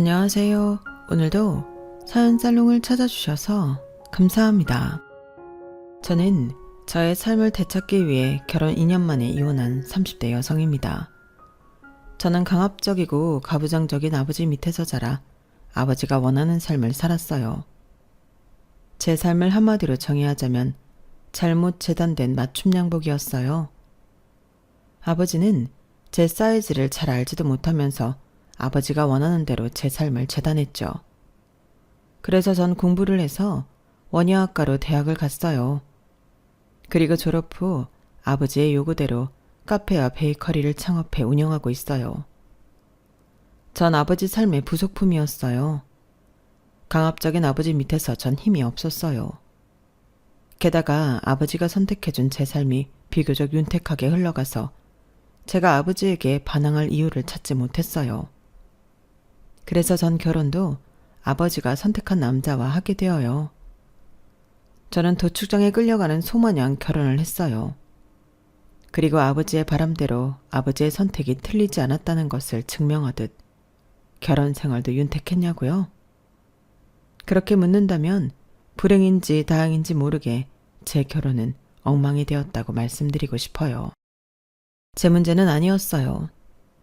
안녕하세요. 오늘도 사연 살롱을 찾아주셔서 감사합니다. 저는 저의 삶을 되찾기 위해 결혼 2년 만에 이혼한 30대 여성입니다. 저는 강압적이고 가부장적인 아버지 밑에서 자라 아버지가 원하는 삶을 살았어요. 제 삶을 한마디로 정의하자면 잘못 재단된 맞춤 양복이었어요. 아버지는 제 사이즈를 잘 알지도 못하면서 아버지가 원하는 대로 제 삶을 재단했죠. 그래서 전 공부를 해서 원예학과로 대학을 갔어요. 그리고 졸업 후 아버지의 요구대로 카페와 베이커리를 창업해 운영하고 있어요. 전 아버지 삶의 부속품이었어요. 강압적인 아버지 밑에서 전 힘이 없었어요. 게다가 아버지가 선택해준 제 삶이 비교적 윤택하게 흘러가서 제가 아버지에게 반항할 이유를 찾지 못했어요. 그래서 전 결혼도 아버지가 선택한 남자와 하게 되어요. 저는 도축장에 끌려가는 소마냥 결혼을 했어요. 그리고 아버지의 바람대로 아버지의 선택이 틀리지 않았다는 것을 증명하듯 결혼 생활도 윤택했냐고요? 그렇게 묻는다면 불행인지 다행인지 모르게 제 결혼은 엉망이 되었다고 말씀드리고 싶어요. 제 문제는 아니었어요.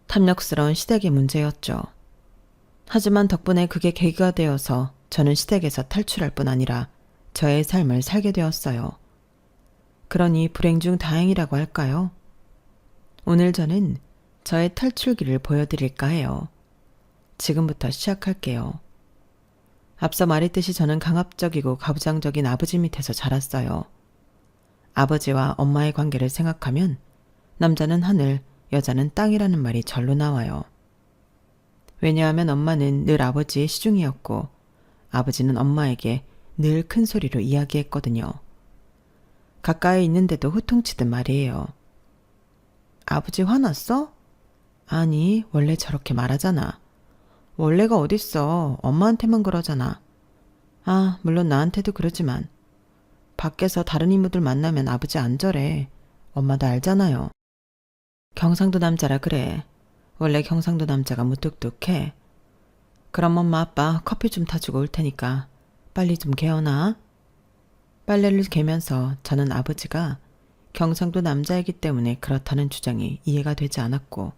탐욕스러운 시댁의 문제였죠. 하지만 덕분에 그게 계기가 되어서 저는 시댁에서 탈출할 뿐 아니라 저의 삶을 살게 되었어요. 그러니 불행 중 다행이라고 할까요? 오늘 저는 저의 탈출기를 보여드릴까 해요. 지금부터 시작할게요. 앞서 말했듯이 저는 강압적이고 가부장적인 아버지 밑에서 자랐어요. 아버지와 엄마의 관계를 생각하면 남자는 하늘, 여자는 땅이라는 말이 절로 나와요. 왜냐하면 엄마는 늘 아버지의 시중이었고 아버지는 엄마에게 늘 큰 소리로 이야기했거든요. 가까이 있는데도 호통치듯 말이에요. 아버지 화났어? 아니, 원래 저렇게 말하잖아. 원래가 어딨어. 엄마한테만 그러잖아. 아, 물론 나한테도 그러지만 밖에서 다른 이모들 만나면 아버지 안 저래. 엄마도 알잖아요. 경상도 남자라 그래. 원래 경상도 남자가 무뚝뚝해. 그럼 엄마 아빠 커피 좀 타주고 올 테니까 빨리 좀 개어나. 빨래를 개면서 저는 아버지가 경상도 남자이기 때문에 그렇다는 주장이 이해가 되지 않았고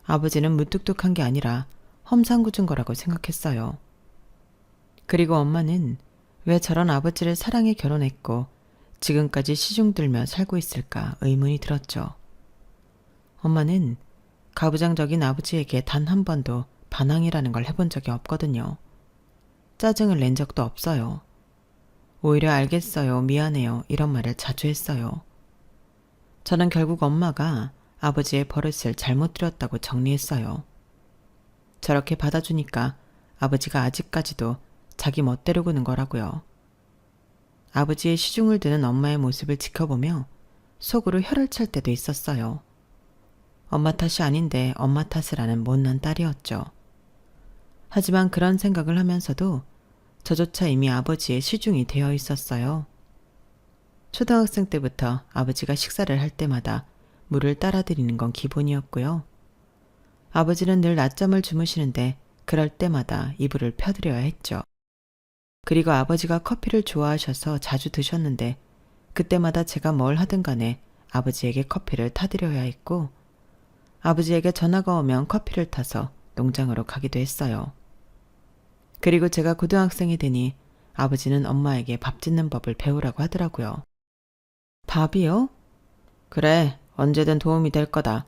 아버지는 무뚝뚝한 게 아니라 험상궂은 거라고 생각했어요. 그리고 엄마는 왜 저런 아버지를 사랑해 결혼했고 지금까지 시중 들며 살고 있을까 의문이 들었죠. 엄마는 가부장적인 아버지에게 단 한 번도 반항이라는 걸 해본 적이 없거든요. 짜증을 낸 적도 없어요. 오히려 알겠어요, 미안해요 이런 말을 자주 했어요. 저는 결국 엄마가 아버지의 버릇을 잘못 들였다고 정리했어요. 저렇게 받아주니까 아버지가 아직까지도 자기 멋대로 구는 거라고요. 아버지의 시중을 드는 엄마의 모습을 지켜보며 속으로 혀를 찰 때도 있었어요. 엄마 탓이 아닌데 엄마 탓을 하는 못난 딸이었죠. 하지만 그런 생각을 하면서도 저조차 이미 아버지의 시중이 되어 있었어요. 초등학생 때부터 아버지가 식사를 할 때마다 물을 따라드리는 건 기본이었고요. 아버지는 늘 낮잠을 주무시는데 그럴 때마다 이불을 펴드려야 했죠. 그리고 아버지가 커피를 좋아하셔서 자주 드셨는데 그때마다 제가 뭘 하든 간에 아버지에게 커피를 타드려야 했고 아버지에게 전화가 오면 커피를 타서 농장으로 가기도 했어요. 그리고 제가 고등학생이 되니 아버지는 엄마에게 밥 짓는 법을 배우라고 하더라고요. 밥이요? 그래, 언제든 도움이 될 거다.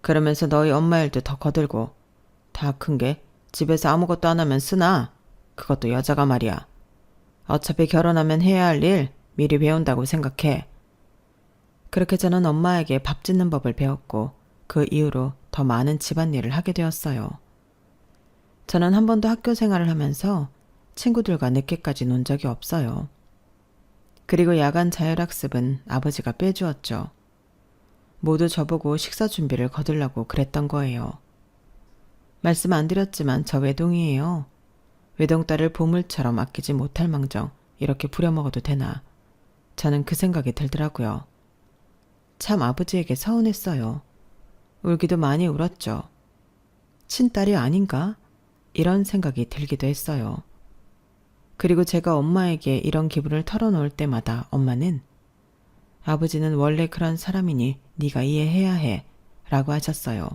그러면서 너희 엄마 일도 더 거들고 다 큰 게 집에서 아무것도 안 하면 쓰나? 그것도 여자가 말이야. 어차피 결혼하면 해야 할 일 미리 배운다고 생각해. 그렇게 저는 엄마에게 밥 짓는 법을 배웠고 그 이후로 더 많은 집안일을 하게 되었어요. 저는 한 번도 학교 생활을 하면서 친구들과 늦게까지 논 적이 없어요. 그리고 야간 자율학습은 아버지가 빼주었죠. 모두 저보고 식사 준비를 거들라고 그랬던 거예요. 말씀 안 드렸지만 저 외동이에요. 외동딸을 보물처럼 아끼지 못할 망정 이렇게 부려먹어도 되나. 저는 그 생각이 들더라고요. 참 아버지에게 서운했어요. 울기도 많이 울었죠. 친딸이 아닌가? 이런 생각이 들기도 했어요. 그리고 제가 엄마에게 이런 기분을 털어놓을 때마다 엄마는 아버지는 원래 그런 사람이니 네가 이해해야 해 라고 하셨어요.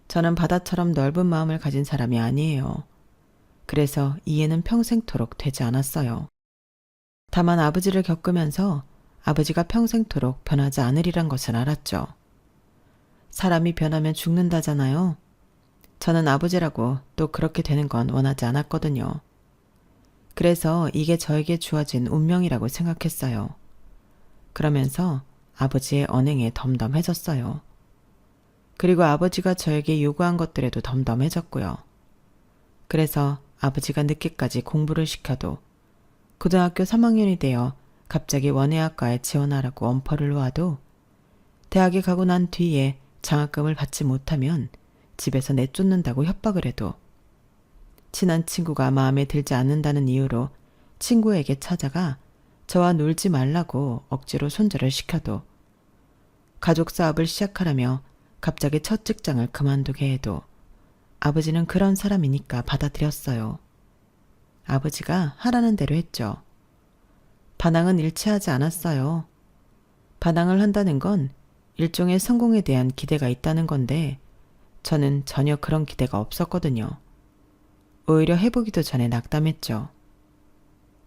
저는 바다처럼 넓은 마음을 가진 사람이 아니에요. 그래서 이해는 평생토록 되지 않았어요. 다만 아버지를 겪으면서 아버지가 평생토록 변하지 않으리란 것을 알았죠. 사람이 변하면 죽는다잖아요. 저는 아버지라고 또 그렇게 되는 건 원하지 않았거든요. 그래서 이게 저에게 주어진 운명이라고 생각했어요. 그러면서 아버지의 언행에 덤덤해졌어요. 그리고 아버지가 저에게 요구한 것들에도 덤덤해졌고요. 그래서 아버지가 늦게까지 공부를 시켜도 고등학교 3학년이 되어 갑자기 원예학과에 지원하라고 엄포를 놓아도 대학에 가고 난 뒤에 장학금을 받지 못하면 집에서 내쫓는다고 협박을 해도 친한 친구가 마음에 들지 않는다는 이유로 친구에게 찾아가 저와 놀지 말라고 억지로 손절을 시켜도 가족 사업을 시작하라며 갑자기 첫 직장을 그만두게 해도 아버지는 그런 사람이니까 받아들였어요. 아버지가 하라는 대로 했죠. 반항은 일치하지 않았어요. 반항을 한다는 건 일종의 성공에 대한 기대가 있다는 건데 저는 전혀 그런 기대가 없었거든요. 오히려 해보기도 전에 낙담했죠.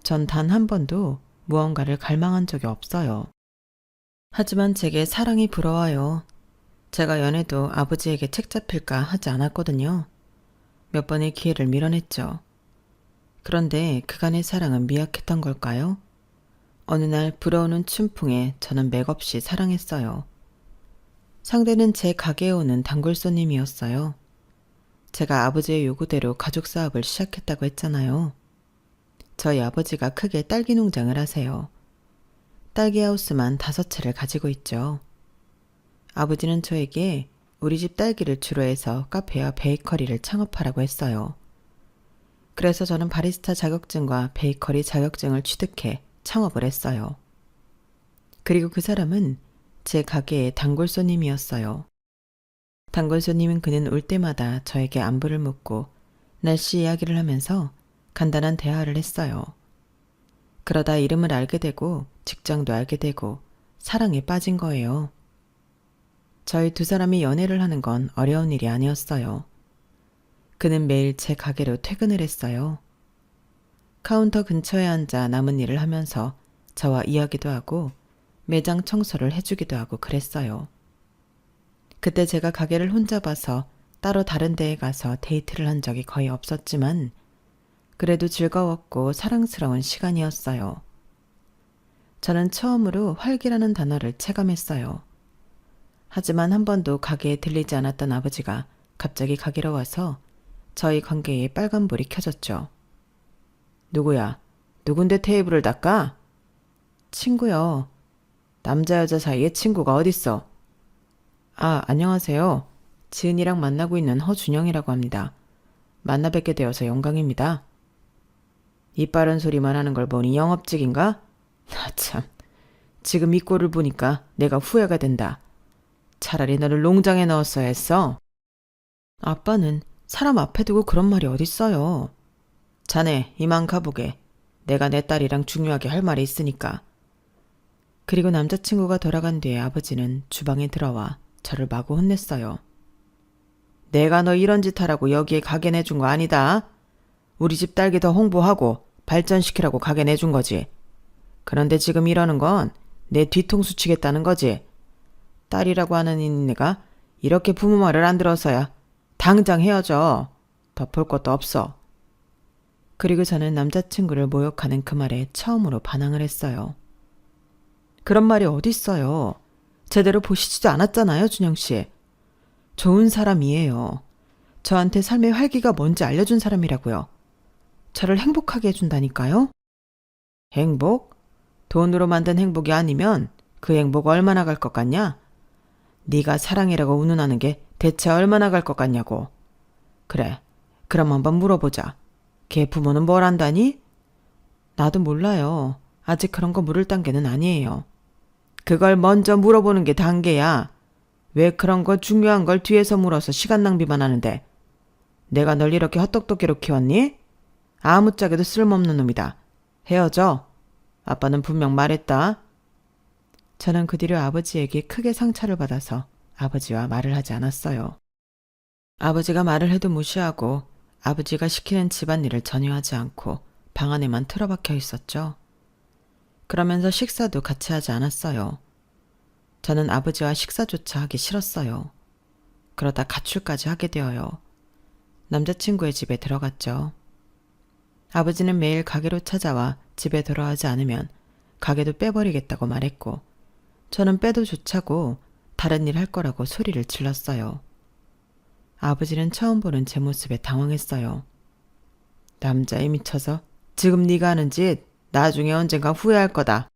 전 단 한 번도 무언가를 갈망한 적이 없어요. 하지만 제게 사랑이 부러워요. 제가 연애도 아버지에게 책 잡힐까 하지 않았거든요. 몇 번의 기회를 밀어냈죠. 그런데 그간의 사랑은 미약했던 걸까요? 어느 날 불어오는 춘풍에 저는 맥없이 사랑했어요. 상대는 제 가게에 오는 단골 손님이었어요. 제가 아버지의 요구대로 가족 사업을 시작했다고 했잖아요. 저희 아버지가 크게 딸기 농장을 하세요. 딸기 하우스만 5채를 가지고 있죠. 아버지는 저에게 우리 집 딸기를 주로 해서 카페와 베이커리를 창업하라고 했어요. 그래서 저는 바리스타 자격증과 베이커리 자격증을 취득해 창업을 했어요. 그리고 그 사람은 제 가게의 단골 손님이었어요. 단골 손님인 그는 올 때마다 저에게 안부를 묻고 날씨 이야기를 하면서 간단한 대화를 했어요. 그러다 이름을 알게 되고 직장도 알게 되고 사랑에 빠진 거예요. 저희 두 사람이 연애를 하는 건 어려운 일이 아니었어요. 그는 매일 제 가게로 퇴근을 했어요. 카운터 근처에 앉아 남은 일을 하면서 저와 이야기도 하고 매장 청소를 해주기도 하고 그랬어요. 그때 제가 가게를 혼자 봐서 따로 다른 데에 가서 데이트를 한 적이 거의 없었지만 그래도 즐거웠고 사랑스러운 시간이었어요. 저는 처음으로 활기라는 단어를 체감했어요. 하지만 한 번도 가게에 들리지 않았던 아버지가 갑자기 가게로 와서 저희 관계에 빨간불이 켜졌죠. 누구야? 누군데 테이블을 닦아? 친구요. 남자 여자 사이에 친구가 어딨어? 아, 안녕하세요. 지은이랑 만나고 있는 허준영이라고 합니다. 만나 뵙게 되어서 영광입니다. 이빠른 소리만 하는 걸 보니 영업직인가? 나 참, 지금 이 꼴을 보니까 내가 후회가 된다. 차라리 너를 농장에 넣었어야 했어. 아빠는 사람 앞에 두고 그런 말이 어딨어요. 자네 이만 가보게. 내가 내 딸이랑 중요하게 할 말이 있으니까. 그리고 남자친구가 돌아간 뒤에 아버지는 주방에 들어와 저를 마구 혼냈어요. 내가 너 이런 짓 하라고 여기에 가게 내준 거 아니다. 우리 집 딸기 더 홍보하고 발전시키라고 가게 내준 거지. 그런데 지금 이러는 건 내 뒤통수 치겠다는 거지. 딸이라고 하는 인내가 이렇게 부모 말을 안 들어서야 당장 헤어져. 더 볼 것도 없어. 그리고 저는 남자친구를 모욕하는 그 말에 처음으로 반항을 했어요. 그런 말이 어딨어요. 제대로 보시지도 않았잖아요, 준영씨. 좋은 사람이에요. 저한테 삶의 활기가 뭔지 알려준 사람이라고요. 저를 행복하게 해준다니까요. 행복? 돈으로 만든 행복이 아니면 그 행복 얼마나 갈 것 같냐? 네가 사랑이라고 운운하는 게 대체 얼마나 갈 것 같냐고. 그래, 그럼 한번 물어보자. 걔 부모는 뭘 안다니? 나도 몰라요. 아직 그런 거 물을 단계는 아니에요. 그걸 먼저 물어보는 게 단계야. 왜 그런 거 중요한 걸 뒤에서 물어서 시간 낭비만 하는데. 내가 널 이렇게 헛똑똑이로 키웠니? 아무짝에도 쓸모없는 놈이다. 헤어져. 아빠는 분명 말했다. 저는 그 뒤로 아버지에게 크게 상처를 받아서 아버지와 말을 하지 않았어요. 아버지가 말을 해도 무시하고 아버지가 시키는 집안일을 전혀 하지 않고 방 안에만 틀어박혀 있었죠. 그러면서 식사도 같이 하지 않았어요. 저는 아버지와 식사조차 하기 싫었어요. 그러다 가출까지 하게 되어요. 남자친구의 집에 들어갔죠. 아버지는 매일 가게로 찾아와 집에 돌아오지 않으면 가게도 빼버리겠다고 말했고 저는 빼도 좋자고 다른 일 할 거라고 소리를 질렀어요. 아버지는 처음 보는 제 모습에 당황했어요. 남자애 미쳐서 지금 네가 하는 짓 나중에 언젠가 후회할 거다.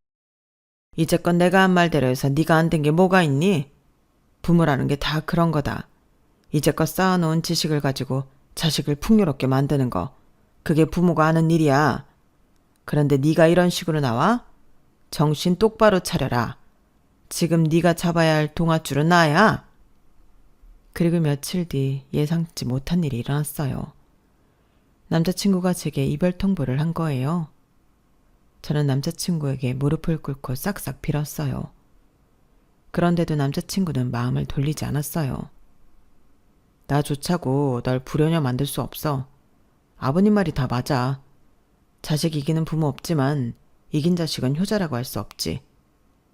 이제껏 내가 한 말대로 해서 네가 안 된 게 뭐가 있니? 부모라는 게 다 그런 거다. 이제껏 쌓아놓은 지식을 가지고 자식을 풍요롭게 만드는 거. 그게 부모가 하는 일이야. 그런데 네가 이런 식으로 나와? 정신 똑바로 차려라. 지금 네가 잡아야 할 동아줄은 나야. 그리고 며칠 뒤 예상치 못한 일이 일어났어요. 남자친구가 제게 이별 통보를 한 거예요. 저는 남자친구에게 무릎을 꿇고 싹싹 빌었어요. 그런데도 남자친구는 마음을 돌리지 않았어요. 나 좋자고 널 불효녀 만들 수 없어. 아버님 말이 다 맞아. 자식 이기는 부모 없지만 이긴 자식은 효자라고 할 수 없지.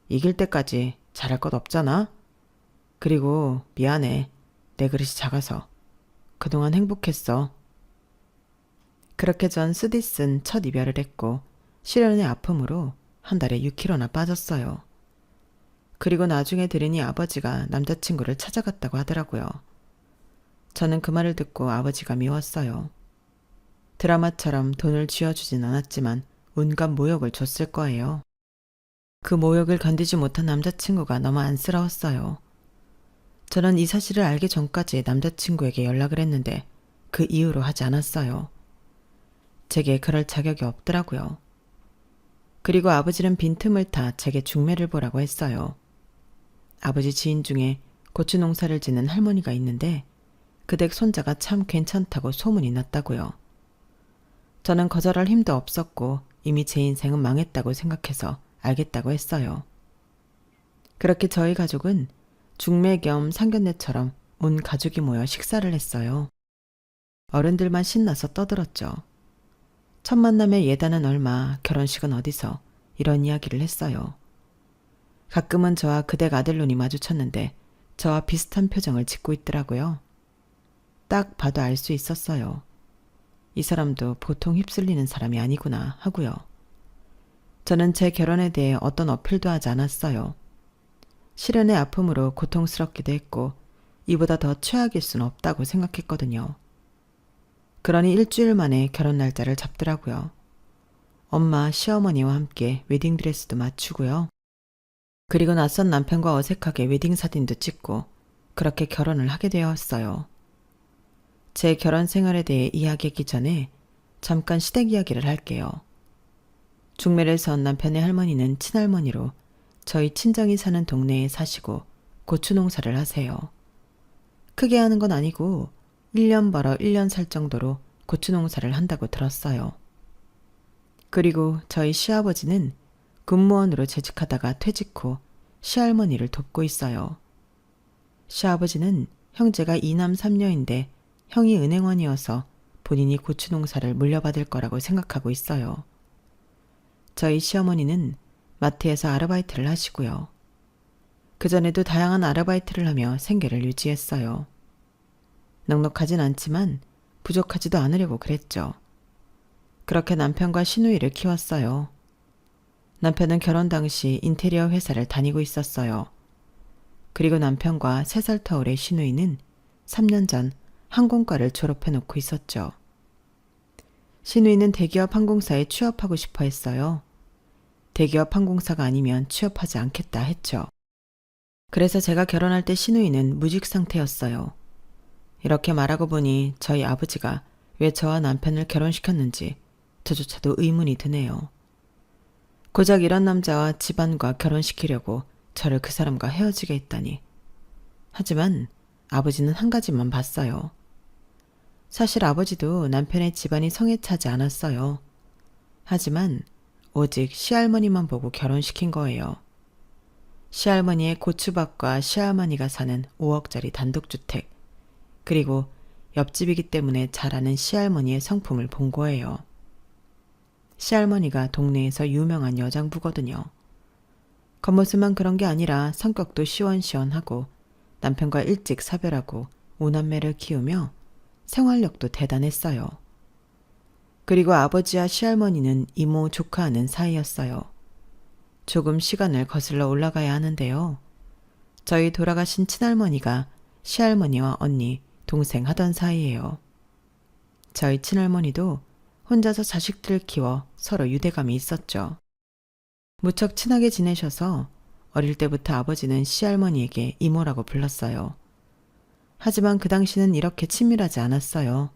이길 때까지 잘할 것 없잖아. 그리고 미안해. 내 그릇이 작아서. 그동안 행복했어. 그렇게 전 쓰디쓴 첫 이별을 했고 시련의 아픔으로 한 달에 6kg나 빠졌어요. 그리고 나중에 들으니 아버지가 남자친구를 찾아갔다고 하더라고요. 저는 그 말을 듣고 아버지가 미웠어요. 드라마처럼 돈을 쥐어주진 않았지만 온갖 모욕을 줬을 거예요. 그 모욕을 견디지 못한 남자친구가 너무 안쓰러웠어요. 저는 이 사실을 알기 전까지 남자친구에게 연락을 했는데 그 이후로 하지 않았어요. 제게 그럴 자격이 없더라고요. 그리고 아버지는 빈틈을 타 제게 중매를 보라고 했어요. 아버지 지인 중에 고추 농사를 짓는 할머니가 있는데 그 댁 손자가 참 괜찮다고 소문이 났다고요. 저는 거절할 힘도 없었고 이미 제 인생은 망했다고 생각해서 알겠다고 했어요. 그렇게 저희 가족은 중매 겸 상견례처럼 온 가족이 모여 식사를 했어요. 어른들만 신나서 떠들었죠. 첫 만남의 예단은 얼마, 결혼식은 어디서 이런 이야기를 했어요. 가끔은 저와 그댁 아들눈이 마주쳤는데 저와 비슷한 표정을 짓고 있더라고요. 딱 봐도 알 수 있었어요. 이 사람도 보통 휩쓸리는 사람이 아니구나 하고요. 저는 제 결혼에 대해 어떤 어필도 하지 않았어요. 시련의 아픔으로 고통스럽기도 했고 이보다 더 최악일 수는 없다고 생각했거든요. 그러니 일주일 만에 결혼 날짜를 잡더라고요. 엄마, 시어머니와 함께 웨딩드레스도 맞추고요. 그리고 낯선 남편과 어색하게 웨딩 사진도 찍고 그렇게 결혼을 하게 되었어요. 제 결혼 생활에 대해 이야기하기 전에 잠깐 시댁 이야기를 할게요. 중매를 선 남편의 할머니는 친할머니로 저희 친정이 사는 동네에 사시고 고추 농사를 하세요. 크게 하는 건 아니고 1년 벌어 1년 살 정도로 고추 농사를 한다고 들었어요. 그리고 저희 시아버지는 군무원으로 재직하다가 퇴직 후 시할머니를 돕고 있어요. 시아버지는 형제가 2남 3녀인데 형이 은행원이어서 본인이 고추 농사를 물려받을 거라고 생각하고 있어요. 저희 시어머니는 마트에서 아르바이트를 하시고요. 그전에도 다양한 아르바이트를 하며 생계를 유지했어요. 넉넉하진 않지만 부족하지도 않으려고 그랬죠. 그렇게 남편과 시누이를 키웠어요. 남편은 결혼 당시 인테리어 회사를 다니고 있었어요. 그리고 남편과 3살 터울의 시누이는 3년 전 항공과를 졸업해놓고 있었죠. 시누이는 대기업 항공사에 취업하고 싶어 했어요. 대기업 항공사가 아니면 취업하지 않겠다 했죠. 그래서 제가 결혼할 때 시누이는 무직 상태였어요. 이렇게 말하고 보니 저희 아버지가 왜 저와 남편을 결혼시켰는지 저조차도 의문이 드네요. 고작 이런 남자와 집안과 결혼시키려고 저를 그 사람과 헤어지게 했다니. 하지만 아버지는 한 가지만 봤어요. 사실 아버지도 남편의 집안이 성에 차지 않았어요. 하지만 오직 시할머니만 보고 결혼시킨 거예요. 시할머니의 고추밭과 시할머니가 사는 5억짜리 단독주택, 그리고 옆집이기 때문에 잘 아는 시할머니의 성품을 본 거예요. 시할머니가 동네에서 유명한 여장부거든요. 겉모습만 그런 게 아니라 성격도 시원시원하고 남편과 일찍 사별하고 5남매를 키우며 생활력도 대단했어요. 그리고 아버지와 시할머니는 이모 조카하는 사이였어요. 조금 시간을 거슬러 올라가야 하는데요. 저희 돌아가신 친할머니가 시할머니와 언니, 동생 하던 사이예요. 저희 친할머니도 혼자서 자식들을 키워 서로 유대감이 있었죠. 무척 친하게 지내셔서 어릴 때부터 아버지는 시할머니에게 이모라고 불렀어요. 하지만 그 당시는 이렇게 친밀하지 않았어요.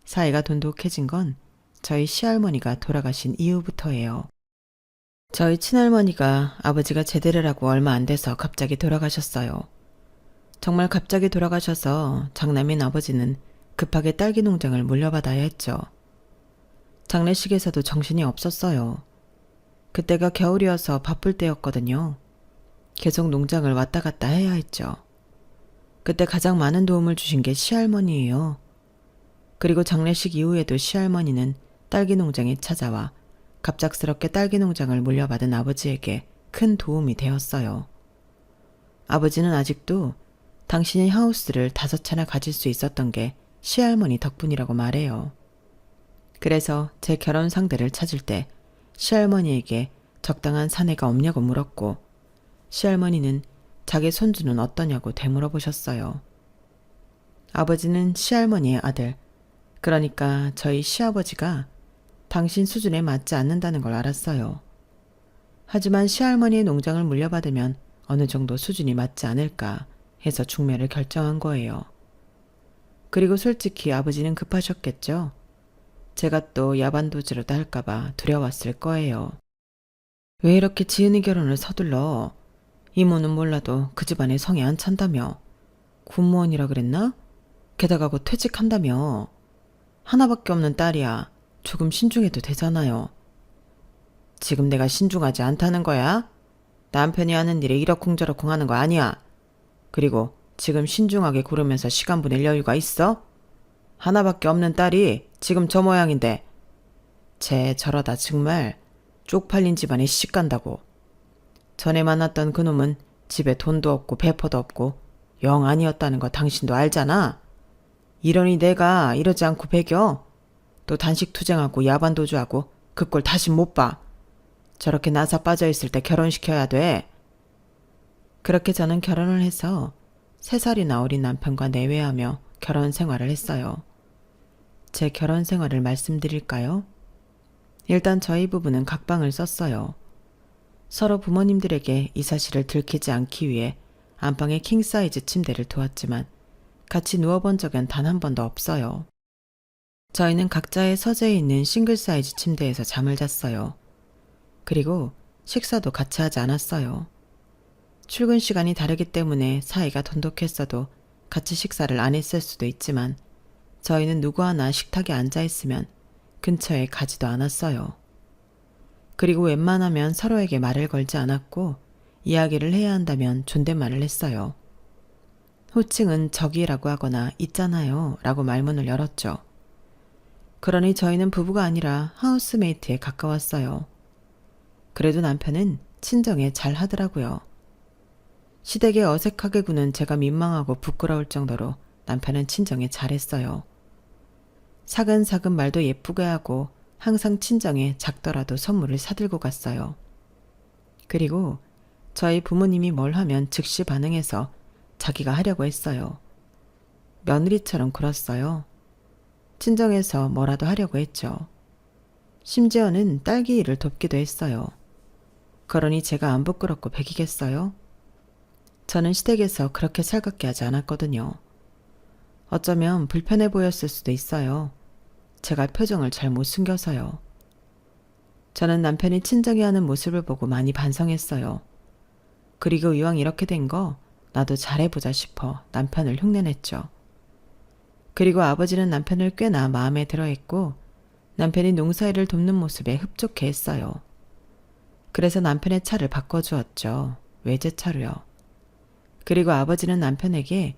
사이가 돈독해진 건 저희 시할머니가 돌아가신 이후부터예요. 저희 친할머니가 아버지가 제대를 하고 얼마 안 돼서 갑자기 돌아가셨어요. 정말 갑자기 돌아가셔서 장남인 아버지는 급하게 딸기 농장을 물려받아야 했죠. 장례식에서도 정신이 없었어요. 그때가 겨울이어서 바쁠 때였거든요. 계속 농장을 왔다 갔다 해야 했죠. 그때 가장 많은 도움을 주신 게 시할머니예요. 그리고 장례식 이후에도 시할머니는 딸기 농장에 찾아와 갑작스럽게 딸기 농장을 물려받은 아버지에게 큰 도움이 되었어요. 아버지는 아직도 당신이 하우스를 5채나 가질 수 있었던 게 시할머니 덕분이라고 말해요. 그래서 제 결혼 상대를 찾을 때 시할머니에게 적당한 사내가 없냐고 물었고 시할머니는 자기 손주는 어떠냐고 되물어보셨어요. 아버지는 시할머니의 아들, 그러니까 저희 시아버지가 당신 수준에 맞지 않는다는 걸 알았어요. 하지만 시할머니의 농장을 물려받으면 어느 정도 수준이 맞지 않을까 해서 중매를 결정한 거예요. 그리고 솔직히 아버지는 급하셨겠죠. 제가 또 야반도주라도 할까봐 두려웠을 거예요. 왜 이렇게 지은이 결혼을 서둘러? 이모는 몰라도 그 집안에 성이 안 찬다며. 군무원이라 그랬나? 게다가 곧 퇴직한다며. 하나밖에 없는 딸이야. 조금 신중해도 되잖아요. 지금 내가 신중하지 않다는 거야? 남편이 하는 일에 이러쿵저러쿵 하는 거 아니야. 그리고 지금 신중하게 고르면서 시간 보낼 여유가 있어? 하나밖에 없는 딸이 지금 저 모양인데 쟤 저러다 정말 쪽팔린 집안에 시집간다고. 전에 만났던 그놈은 집에 돈도 없고 배포도 없고 영 아니었다는 거 당신도 알잖아. 이러니 내가 이러지 않고 배겨? 또 단식 투쟁하고 야반도주하고 그 꼴 다시 못 봐. 저렇게 나사 빠져있을 때 결혼시켜야 돼. 그렇게 저는 결혼을 해서 3살이나 어린 남편과 내외하며 결혼 생활을 했어요. 제 결혼 생활을 말씀드릴까요? 일단 저희 부부는 각방을 썼어요. 서로 부모님들에게 이 사실을 들키지 않기 위해 안방에 킹사이즈 침대를 두었지만 같이 누워본 적은 단 한 번도 없어요. 저희는 각자의 서재에 있는 싱글 사이즈 침대에서 잠을 잤어요. 그리고 식사도 같이 하지 않았어요. 출근 시간이 다르기 때문에 사이가 돈독했어도 같이 식사를 안 했을 수도 있지만 저희는 누구 하나 식탁에 앉아 있으면 근처에 가지도 않았어요. 그리고 웬만하면 서로에게 말을 걸지 않았고 이야기를 해야 한다면 존댓말을 했어요. 호칭은 저기라고 하거나 있잖아요 라고 말문을 열었죠. 그러니 저희는 부부가 아니라 하우스메이트에 가까웠어요. 그래도 남편은 친정에 잘 하더라고요. 시댁에 어색하게 구는 제가 민망하고 부끄러울 정도로 남편은 친정에 잘했어요. 사근사근 말도 예쁘게 하고 항상 친정에 작더라도 선물을 사들고 갔어요. 그리고 저희 부모님이 뭘 하면 즉시 반응해서 자기가 하려고 했어요. 며느리처럼 굴었어요. 친정에서 뭐라도 하려고 했죠. 심지어는 딸기 일을 돕기도 했어요. 그러니 제가 안 부끄럽고 배기겠어요? 저는 시댁에서 그렇게 살갑게 하지 않았거든요. 어쩌면 불편해 보였을 수도 있어요. 제가 표정을 잘 못 숨겨서요. 저는 남편이 친정에 하는 모습을 보고 많이 반성했어요. 그리고 이왕 이렇게 된 거 나도 잘해보자 싶어 남편을 흉내냈죠. 그리고 아버지는 남편을 꽤나 마음에 들어했고 남편이 농사일을 돕는 모습에 흡족해했어요. 그래서 남편의 차를 바꿔주었죠. 외제차로요. 그리고 아버지는 남편에게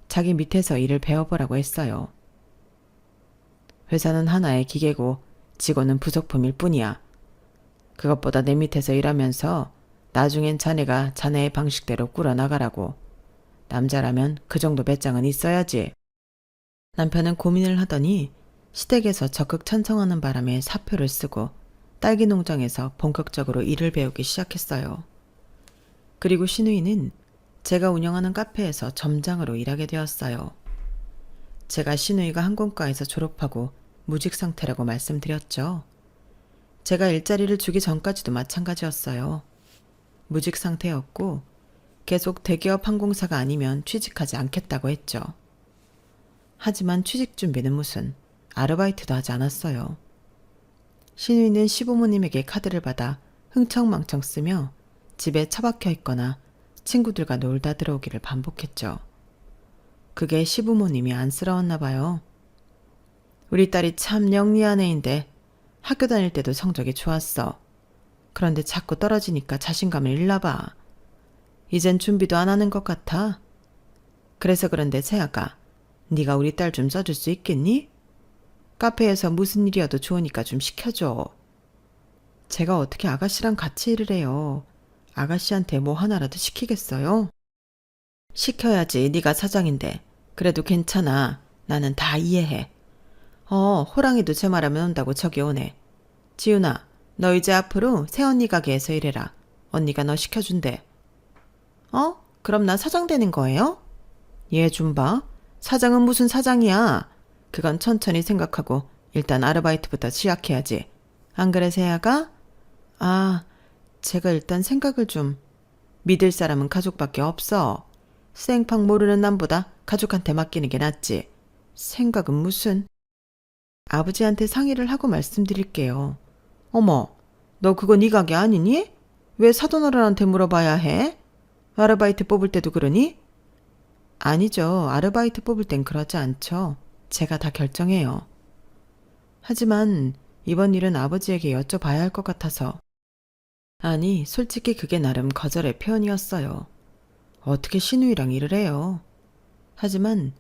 자기 밑에서 일을 배워보라고 했어요. 회사는 하나의 기계고 직원은 부속품일 뿐이야. 그것보다 내 밑에서 일하면서 나중엔 자네가 자네의 방식대로 꾸려나가라고. 남자라면 그 정도 배짱은 있어야지. 남편은 고민을 하더니 시댁에서 적극 찬성하는 바람에 사표를 쓰고 딸기 농장에서 본격적으로 일을 배우기 시작했어요. 그리고 신우이는 제가 운영하는 카페에서 점장으로 일하게 되었어요. 제가 신우이가 항공과에서 졸업하고 무직 상태라고 말씀드렸죠. 제가 일자리를 주기 전까지도 마찬가지였어요. 무직 상태였고 계속 대기업 항공사가 아니면 취직하지 않겠다고 했죠. 하지만 취직 준비는 무슨 아르바이트도 하지 않았어요. 신우이는 시부모님에게 카드를 받아 흥청망청 쓰며 집에 처박혀 있거나 친구들과 놀다 들어오기를 반복했죠. 그게 시부모님이 안쓰러웠나 봐요. 우리 딸이 참 영리한 애인데 학교 다닐 때도 성적이 좋았어. 그런데 자꾸 떨어지니까 자신감을 잃나 봐. 이젠 준비도 안 하는 것 같아. 그래서 그런데 세아가 네가 우리 딸 좀 써줄 수 있겠니? 카페에서 무슨 일이어도 좋으니까 좀 시켜줘. 제가 어떻게 아가씨랑 같이 일을 해요. 아가씨한테 뭐 하나라도 시키겠어요? 시켜야지. 네가 사장인데. 그래도 괜찮아. 나는 다 이해해. 호랑이도 제 말하면 온다고 저기 오네. 지훈아, 너 이제 앞으로 새언니 가게에서 일해라. 언니가 너 시켜준대. 그럼 나 사장 되는 거예요? 얘 좀 봐. 사장은 무슨 사장이야. 그건 천천히 생각하고 일단 아르바이트부터 시작해야지. 안 그래, 세아가? 제가 일단 생각을 좀. 믿을 사람은 가족밖에 없어. 생팍 모르는 남보다 가족한테 맡기는 게 낫지. 생각은 무슨. 아버지한테 상의를 하고 말씀드릴게요. 어머, 너 그거 네 가게 아니니? 왜 사돈어른한테 물어봐야 해? 아르바이트 뽑을 때도 그러니? 아니죠. 아르바이트 뽑을 땐 그러지 않죠. 제가 다 결정해요. 하지만 이번 일은 아버지에게 여쭤봐야 할 것 같아서. 아니, 솔직히 그게 나름 거절의 표현이었어요. 어떻게 신우이랑 일을 해요? 하지만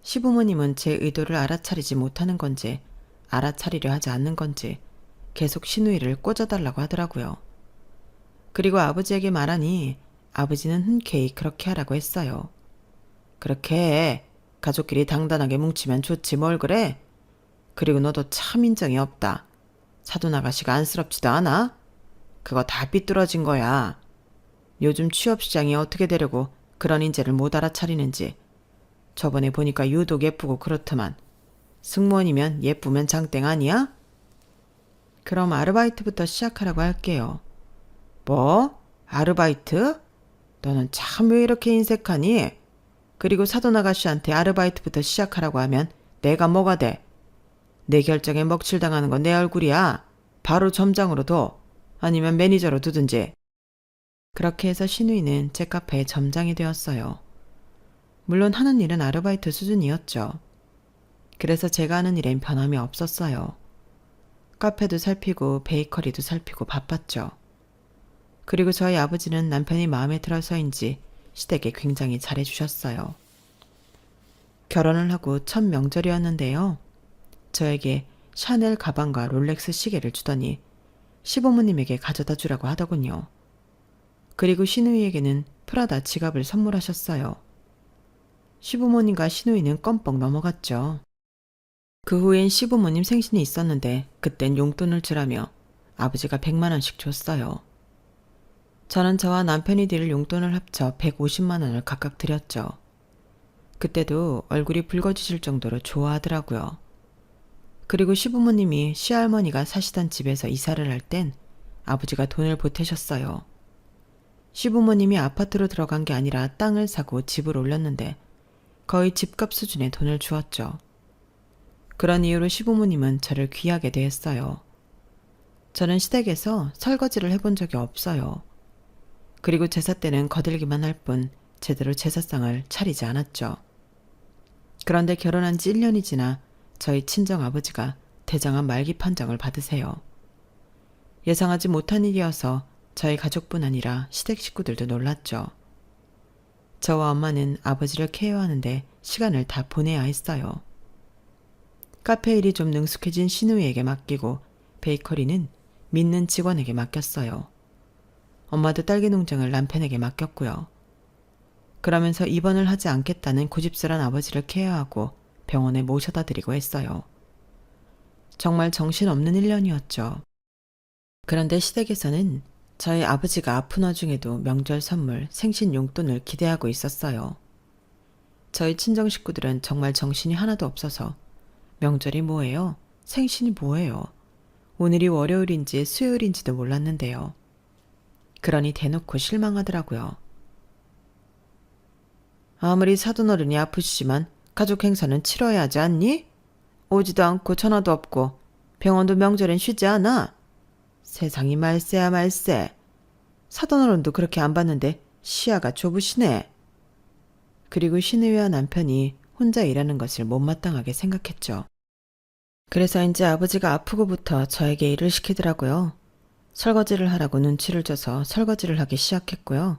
시부모님은 제 의도를 알아차리지 못하는 건지 알아차리려 하지 않는 건지 계속 신우이를 꽂아달라고 하더라고요. 그리고 아버지에게 말하니 아버지는 흔쾌히 그렇게 하라고 했어요. 그렇게 해. 가족끼리 당당하게 뭉치면 좋지 뭘 그래? 그리고 너도 참 인정이 없다. 사돈 아가씨가 안쓰럽지도 않아? 그거 다 삐뚤어진 거야. 요즘 취업시장이 어떻게 되려고 그런 인재를 못 알아차리는지. 저번에 보니까 유독 예쁘고 그렇더만. 승무원이면 예쁘면 장땡 아니야? 그럼 아르바이트부터 시작하라고 할게요. 뭐? 아르바이트? 너는 참 왜 이렇게 인색하니? 그리고 사돈 아가씨한테 아르바이트부터 시작하라고 하면 내가 뭐가 돼? 내 결정에 먹칠당하는 건 내 얼굴이야. 바로 점장으로 둬. 아니면 매니저로 두든지. 그렇게 해서 신우이는 제 카페의 점장이 되었어요. 물론 하는 일은 아르바이트 수준이었죠. 그래서 제가 하는 일엔 변함이 없었어요. 카페도 살피고 베이커리도 살피고 바빴죠. 그리고 저희 아버지는 남편이 마음에 들어서인지 시댁에 굉장히 잘해주셨어요. 결혼을 하고 첫 명절이었는데요. 저에게 샤넬 가방과 롤렉스 시계를 주더니 시부모님에게 가져다 주라고 하더군요. 그리고 시누이에게는 프라다 지갑을 선물하셨어요. 시부모님과 시누이는 껌뻑 넘어갔죠. 그 후엔 시부모님 생신이 있었는데 그땐 용돈을 주라며 아버지가 100만 원씩 줬어요. 저는 저와 남편이 드릴 용돈을 합쳐 150만 원을 각각 드렸죠. 그때도 얼굴이 붉어지실 정도로 좋아하더라고요. 그리고 시부모님이 시할머니가 사시던 집에서 이사를 할 땐 아버지가 돈을 보태셨어요. 시부모님이 아파트로 들어간 게 아니라 땅을 사고 집을 올렸는데 거의 집값 수준의 돈을 주었죠. 그런 이유로 시부모님은 저를 귀하게 대했어요. 저는 시댁에서 설거지를 해본 적이 없어요. 그리고 제사 때는 거들기만 할 뿐 제대로 제사상을 차리지 않았죠. 그런데 결혼한 지 1년이 지나 저희 친정아버지가 대장암 말기 판정을 받으세요. 예상하지 못한 일이어서 저희 가족뿐 아니라 시댁 식구들도 놀랐죠. 저와 엄마는 아버지를 케어하는데 시간을 다 보내야 했어요. 카페 일이 좀 능숙해진 시누이에게 맡기고 베이커리는 믿는 직원에게 맡겼어요. 엄마도 딸기 농장을 남편에게 맡겼고요. 그러면서 입원을 하지 않겠다는 고집스런 아버지를 케어하고 병원에 모셔다 드리고 했어요. 정말 정신없는 1년이었죠. 그런데 시댁에서는 저희 아버지가 아픈 와중에도 명절 선물, 생신 용돈을 기대하고 있었어요. 저희 친정 식구들은 정말 정신이 하나도 없어서 명절이 뭐예요? 생신이 뭐예요? 오늘이 월요일인지 수요일인지도 몰랐는데요. 그러니 대놓고 실망하더라고요. 아무리 사돈어른이 아프시지만 가족 행사는 치러야 하지 않니? 오지도 않고 전화도 없고 병원도 명절엔 쉬지 않아. 세상이 말세야 말세. 사돈어른도 그렇게 안 봤는데 시야가 좁으시네. 그리고 시누이와 남편이 혼자 일하는 것을 못마땅하게 생각했죠. 그래서 이제 아버지가 아프고부터 저에게 일을 시키더라고요. 설거지를 하라고 눈치를 줘서 설거지를 하기 시작했고요.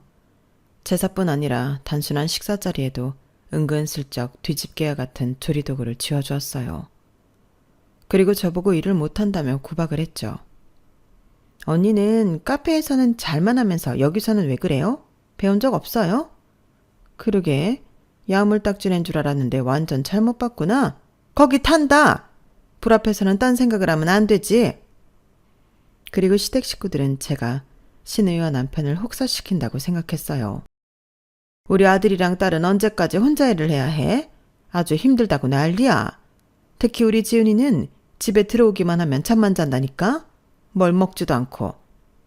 제사뿐 아니라 단순한 식사 자리에도 은근슬쩍 뒤집개와 같은 조리도구를 쥐어주었어요. 그리고 저보고 일을 못한다며 구박을 했죠. 언니는 카페에서는 잘만 하면서 여기서는 왜 그래요? 배운 적 없어요? 그러게, 야물딱지낸 줄 알았는데 완전 잘못 봤구나. 거기 탄다! 불 앞에서는 딴 생각을 하면 안 되지. 그리고 시댁 식구들은 제가 시누이와 남편을 혹사시킨다고 생각했어요. 우리 아들이랑 딸은 언제까지 혼자 일을 해야 해? 아주 힘들다고 난리야. 특히 우리 지은이는 집에 들어오기만 하면 잠만 잔다니까? 뭘 먹지도 않고.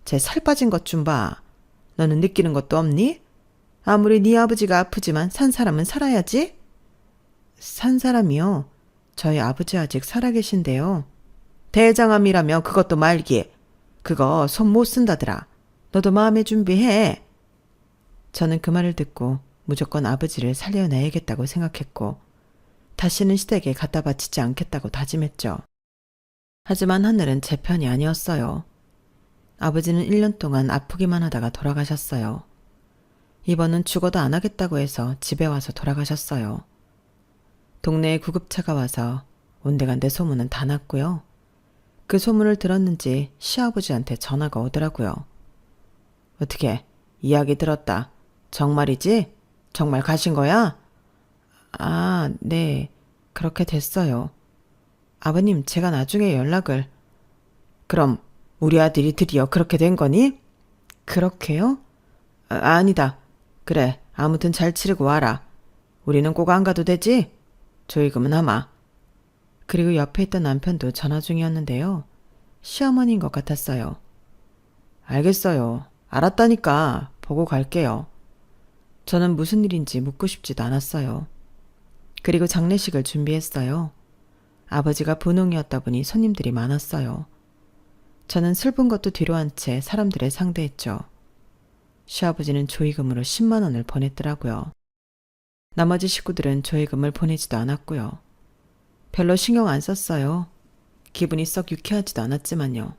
쟤 살 빠진 것 좀 봐. 너는 느끼는 것도 없니? 아무리 네 아버지가 아프지만 산 사람은 살아야지. 산 사람이요? 저희 아버지 아직 살아계신데요. 대장암이라며 그것도 말기. 그거 손 못 쓴다더라. 너도 마음의 준비해. 저는 그 말을 듣고 무조건 아버지를 살려내야겠다고 생각했고 다시는 시댁에 갖다 바치지 않겠다고 다짐했죠. 하지만 하늘은 제 편이 아니었어요. 아버지는 1년 동안 아프기만 하다가 돌아가셨어요. 이번은 죽어도 안 하겠다고 해서 집에 와서 돌아가셨어요. 동네에 구급차가 와서 온데간데 소문은 다 났고요. 그 소문을 들었는지 시아버지한테 전화가 오더라고요. 어떻게 이야기 들었다. 정말이지? 정말 가신 거야? 아, 네. 그렇게 됐어요. 아버님, 제가 나중에 연락을. 그럼 우리 아들이 드디어 그렇게 된 거니? 그렇게요? 아니다. 그래, 아무튼 잘 치르고 와라. 우리는 꼭 안 가도 되지? 조의금은 하마. 그리고 옆에 있던 남편도 전화 중이었는데요. 시어머니인 것 같았어요. 알겠어요. 알았다니까. 보고 갈게요. 저는 무슨 일인지 묻고 싶지도 않았어요. 그리고 장례식을 준비했어요. 아버지가 분홍이었다 보니 손님들이 많았어요. 저는 슬픈 것도 뒤로 한 채 사람들을 상대했죠. 시아버지는 조의금으로 10만 원을 보냈더라고요. 나머지 식구들은 조의금을 보내지도 않았고요. 별로 신경 안 썼어요. 기분이 썩 유쾌하지도 않았지만요.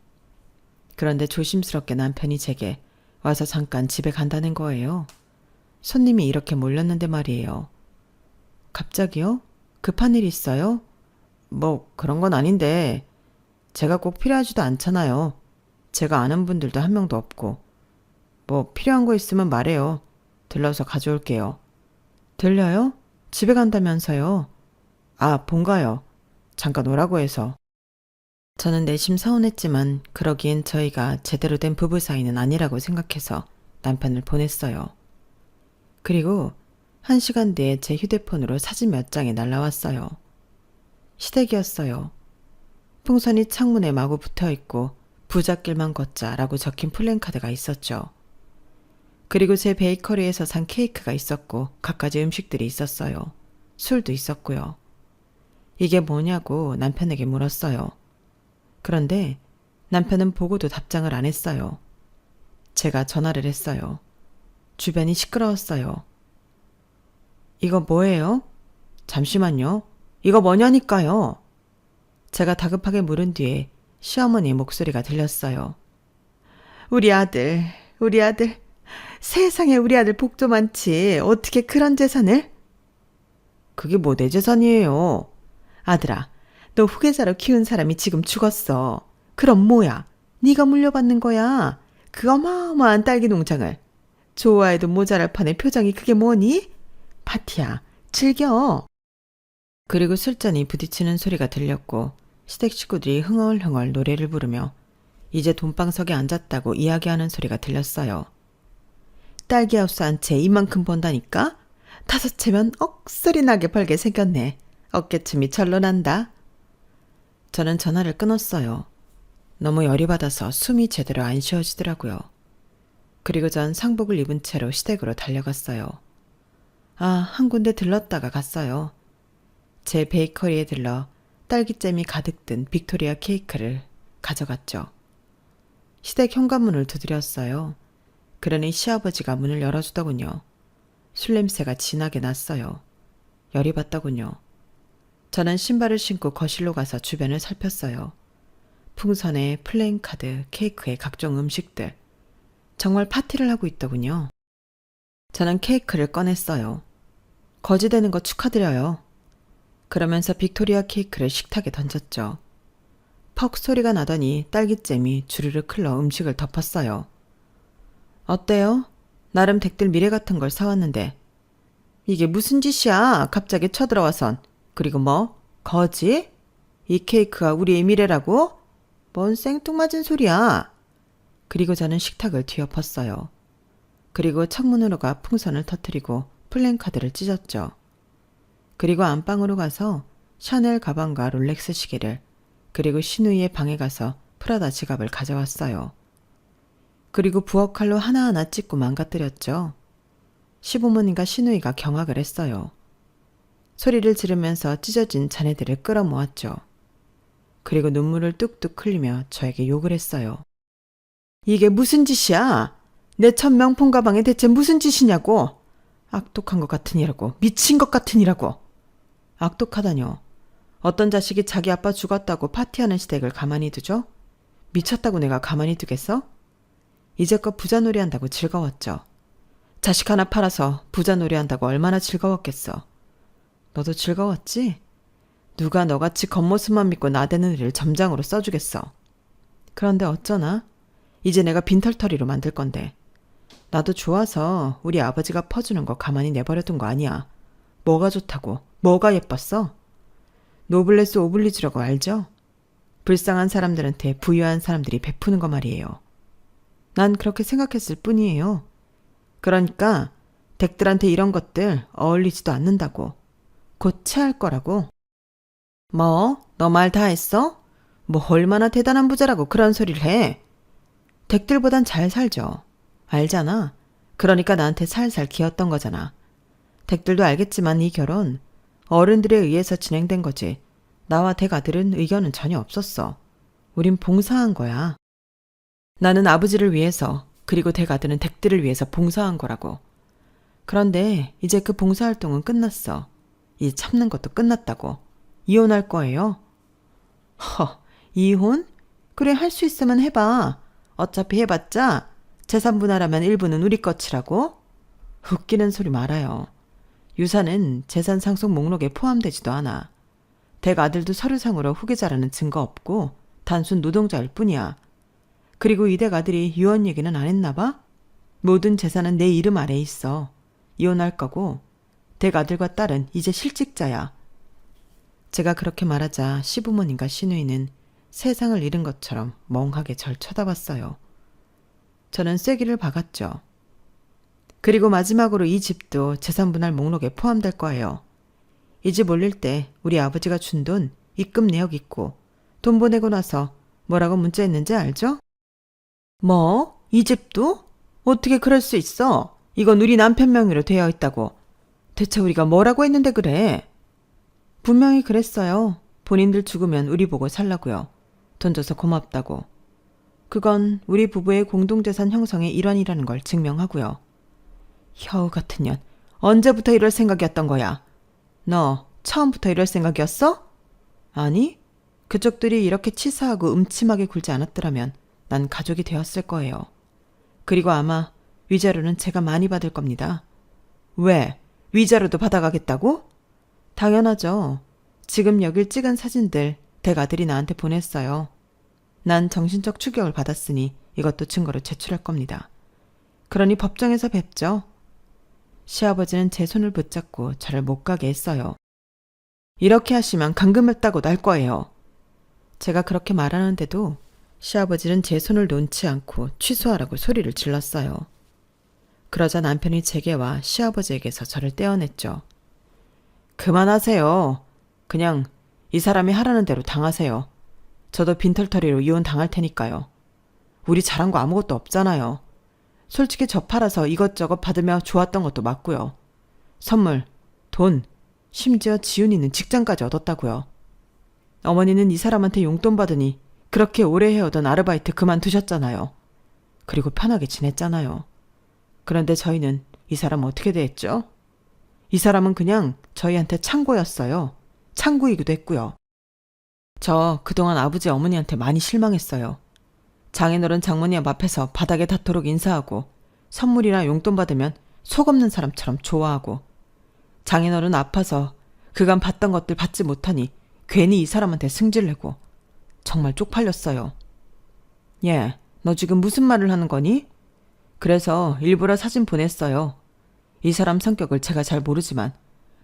그런데 조심스럽게 남편이 제게 와서 잠깐 집에 간다는 거예요. 손님이 이렇게 몰렸는데 말이에요. 갑자기요? 급한 일 있어요? 뭐 그런 건 아닌데 제가 꼭 필요하지도 않잖아요. 제가 아는 분들도 한 명도 없고. 뭐 필요한 거 있으면 말해요. 들러서 가져올게요. 들려요? 집에 간다면서요? 아, 본가요. 잠깐 오라고 해서. 저는 내심 서운했지만 그러기엔 저희가 제대로 된 부부 사이는 아니라고 생각해서 남편을 보냈어요. 그리고 1시간 뒤에 제 휴대폰으로 사진 몇 장이 날라왔어요. 시댁이었어요. 풍선이 창문에 마구 붙어있고 부잣길만 걷자라고 적힌 플랜카드가 있었죠. 그리고 제 베이커리에서 산 케이크가 있었고 갖가지 음식들이 있었어요. 술도 있었고요. 이게 뭐냐고 남편에게 물었어요. 그런데 남편은 보고도 답장을 안 했어요. 제가 전화를 했어요. 주변이 시끄러웠어요. 이거 뭐예요? 잠시만요. 이거 뭐냐니까요. 제가 다급하게 물은 뒤에 시어머니의 목소리가 들렸어요. 우리 아들. 세상에 우리 아들 복도 많지. 어떻게 그런 재산을? 그게 뭐 내 재산이에요. 아들아, 너 후계자로 키운 사람이 지금 죽었어. 그럼 뭐야? 네가 물려받는 거야. 그 어마어마한 딸기 농장을. 좋아해도 모자랄 판에 표정이 그게 뭐니? 파티야, 즐겨. 그리고 술잔이 부딪히는 소리가 들렸고 시댁 식구들이 흥얼흥얼 노래를 부르며 이제 돈방석에 앉았다고 이야기하는 소리가 들렸어요. 딸기하우스 한 채 이만큼 번다니까? 5채면 억소리 나게 벌게 생겼네. 어깨춤이 절로 난다. 저는 전화를 끊었어요. 너무 열이 받아서 숨이 제대로 안 쉬어지더라고요. 그리고 전 상복을 입은 채로 시댁으로 달려갔어요. 한 군데 들렀다가 갔어요. 제 베이커리에 들러 딸기잼이 가득 든 빅토리아 케이크를 가져갔죠. 시댁 현관문을 두드렸어요. 그러니 시아버지가 문을 열어주더군요. 술 냄새가 진하게 났어요. 열이 받더군요. 저는 신발을 신고 거실로 가서 주변을 살폈어요. 풍선에 플레잉카드, 케이크에 각종 음식들. 정말 파티를 하고 있더군요. 저는 케이크를 꺼냈어요. 거지되는 거 축하드려요. 그러면서 빅토리아 케이크를 식탁에 던졌죠. 퍽 소리가 나더니 딸기잼이 주르륵 흘러 음식을 덮었어요. 어때요? 나름 댁들 미래 같은 걸 사왔는데. 이게 무슨 짓이야? 갑자기 쳐들어와선. 그리고 뭐? 거지? 이 케이크가 우리의 미래라고? 뭔 생뚱맞은 소리야. 그리고 저는 식탁을 뒤엎었어요. 그리고 창문으로 가 풍선을 터뜨리고 플랜카드를 찢었죠. 그리고 안방으로 가서 샤넬 가방과 롤렉스 시계를, 그리고 시누이의 방에 가서 프라다 지갑을 가져왔어요. 그리고 부엌 칼로 하나하나 찢고 망가뜨렸죠. 시부모님과 시누이가 경악을 했어요. 소리를 지르면서 찢어진 자네들을 끌어모았죠. 그리고 눈물을 뚝뚝 흘리며 저에게 욕을 했어요. 이게 무슨 짓이야? 내 첫 명품 가방에 대체 무슨 짓이냐고? 악독한 것 같으니라고. 미친 것 같으니라고. 악독하다뇨. 어떤 자식이 자기 아빠 죽었다고 파티하는 시댁을 가만히 두죠? 미쳤다고 내가 가만히 두겠어? 이제껏 부자놀이 한다고 즐거웠죠. 자식 하나 팔아서 부자놀이 한다고 얼마나 즐거웠겠어. 너도 즐거웠지? 누가 너같이 겉모습만 믿고 나대는 일을 점장으로 써주겠어. 그런데 어쩌나? 이제 내가 빈털터리로 만들 건데. 나도 좋아서 우리 아버지가 퍼주는 거 가만히 내버려둔 거 아니야. 뭐가 좋다고? 뭐가 예뻤어? 노블레스 오블리주라고 알죠? 불쌍한 사람들한테 부유한 사람들이 베푸는 거 말이에요. 난 그렇게 생각했을 뿐이에요. 그러니까 댁들한테 이런 것들 어울리지도 않는다고. 곧 체할 거라고. 뭐? 너 말 다 했어? 뭐 얼마나 대단한 부자라고 그런 소리를 해? 댁들보단 잘 살죠. 알잖아. 그러니까 나한테 살살 기었던 거잖아. 댁들도 알겠지만 이 결혼 어른들에 의해서 진행된 거지. 나와 댁 아들은 의견은 전혀 없었어. 우린 봉사한 거야. 나는 아버지를 위해서, 그리고 댁 아들은 댁들을 위해서 봉사한 거라고. 그런데 이제 그 봉사활동은 끝났어. 이제 참는 것도 끝났다고. 이혼할 거예요. 이혼? 그래, 할 수 있으면 해봐. 어차피 해봤자 재산 분할하면 일부는 우리 것이라고? 웃기는 소리 말아요. 유산은 재산 상속 목록에 포함되지도 않아. 댁 아들도 서류상으로 후계자라는 증거 없고 단순 노동자일 뿐이야. 그리고 이 댁 아들이 유언 얘기는 안 했나 봐? 모든 재산은 내 이름 아래에 있어. 이혼할 거고 댁 아들과 딸은 이제 실직자야. 제가 그렇게 말하자 시부모님과 시누이는 세상을 잃은 것처럼 멍하게 절 쳐다봤어요. 저는 쐐기를 박았죠. 그리고 마지막으로 이 집도 재산분할 목록에 포함될 거예요. 이 집 올릴 때 우리 아버지가 준 돈 입금 내역 있고 돈 보내고 나서 뭐라고 문자 했는지 알죠? 뭐? 이 집도? 어떻게 그럴 수 있어? 이건 우리 남편 명의로 되어 있다고. 대체 우리가 뭐라고 했는데 그래? 분명히 그랬어요. 본인들 죽으면 우리 보고 살라고요. 돈 줘서 고맙다고. 그건 우리 부부의 공동재산 형성의 일환이라는 걸 증명하고요. 혀우 같은 년, 언제부터 이럴 생각이었던 거야? 너 처음부터 이럴 생각이었어? 아니, 그쪽들이 이렇게 치사하고 음침하게 굴지 않았더라면 난 가족이 되었을 거예요. 그리고 아마 위자료는 제가 많이 받을 겁니다. 왜? 위자료도 받아가겠다고? 당연하죠. 지금 여길 찍은 사진들 댁아들이 나한테 보냈어요. 난 정신적 충격을 받았으니 이것도 증거로 제출할 겁니다. 그러니 법정에서 뵙죠. 시아버지는 제 손을 붙잡고 저를 못 가게 했어요. 이렇게 하시면 감금했다고 날 거예요. 제가 그렇게 말하는데도 시아버지는 제 손을 놓지 않고 취소하라고 소리를 질렀어요. 그러자 남편이 제게와 시아버지에게서 저를 떼어냈죠. 그만하세요. 그냥 이 사람이 하라는 대로 당하세요. 저도 빈털터리로 이혼 당할 테니까요. 우리 잘한 거 아무것도 없잖아요. 솔직히 저 팔아서 이것저것 받으며 좋았던 것도 맞고요. 선물, 돈, 심지어 지훈이는 직장까지 얻었다고요. 어머니는 이 사람한테 용돈 받으니 그렇게 오래 해오던 아르바이트 그만두셨잖아요. 그리고 편하게 지냈잖아요. 그런데 저희는 이 사람 어떻게 대했죠? 이 사람은 그냥 저희한테 창고였어요. 창구이기도 했고요. 저 그동안 아버지 어머니한테 많이 실망했어요. 장인어른 장모님 앞에서 바닥에 닿도록 인사하고 선물이나 용돈 받으면 속 없는 사람처럼 좋아하고 장인어른 아파서 그간 받던 것들 받지 못하니 괜히 이 사람한테 승질내고 정말 쪽팔렸어요. 예, 너 지금 무슨 말을 하는 거니? 그래서 일부러 사진 보냈어요. 이 사람 성격을 제가 잘 모르지만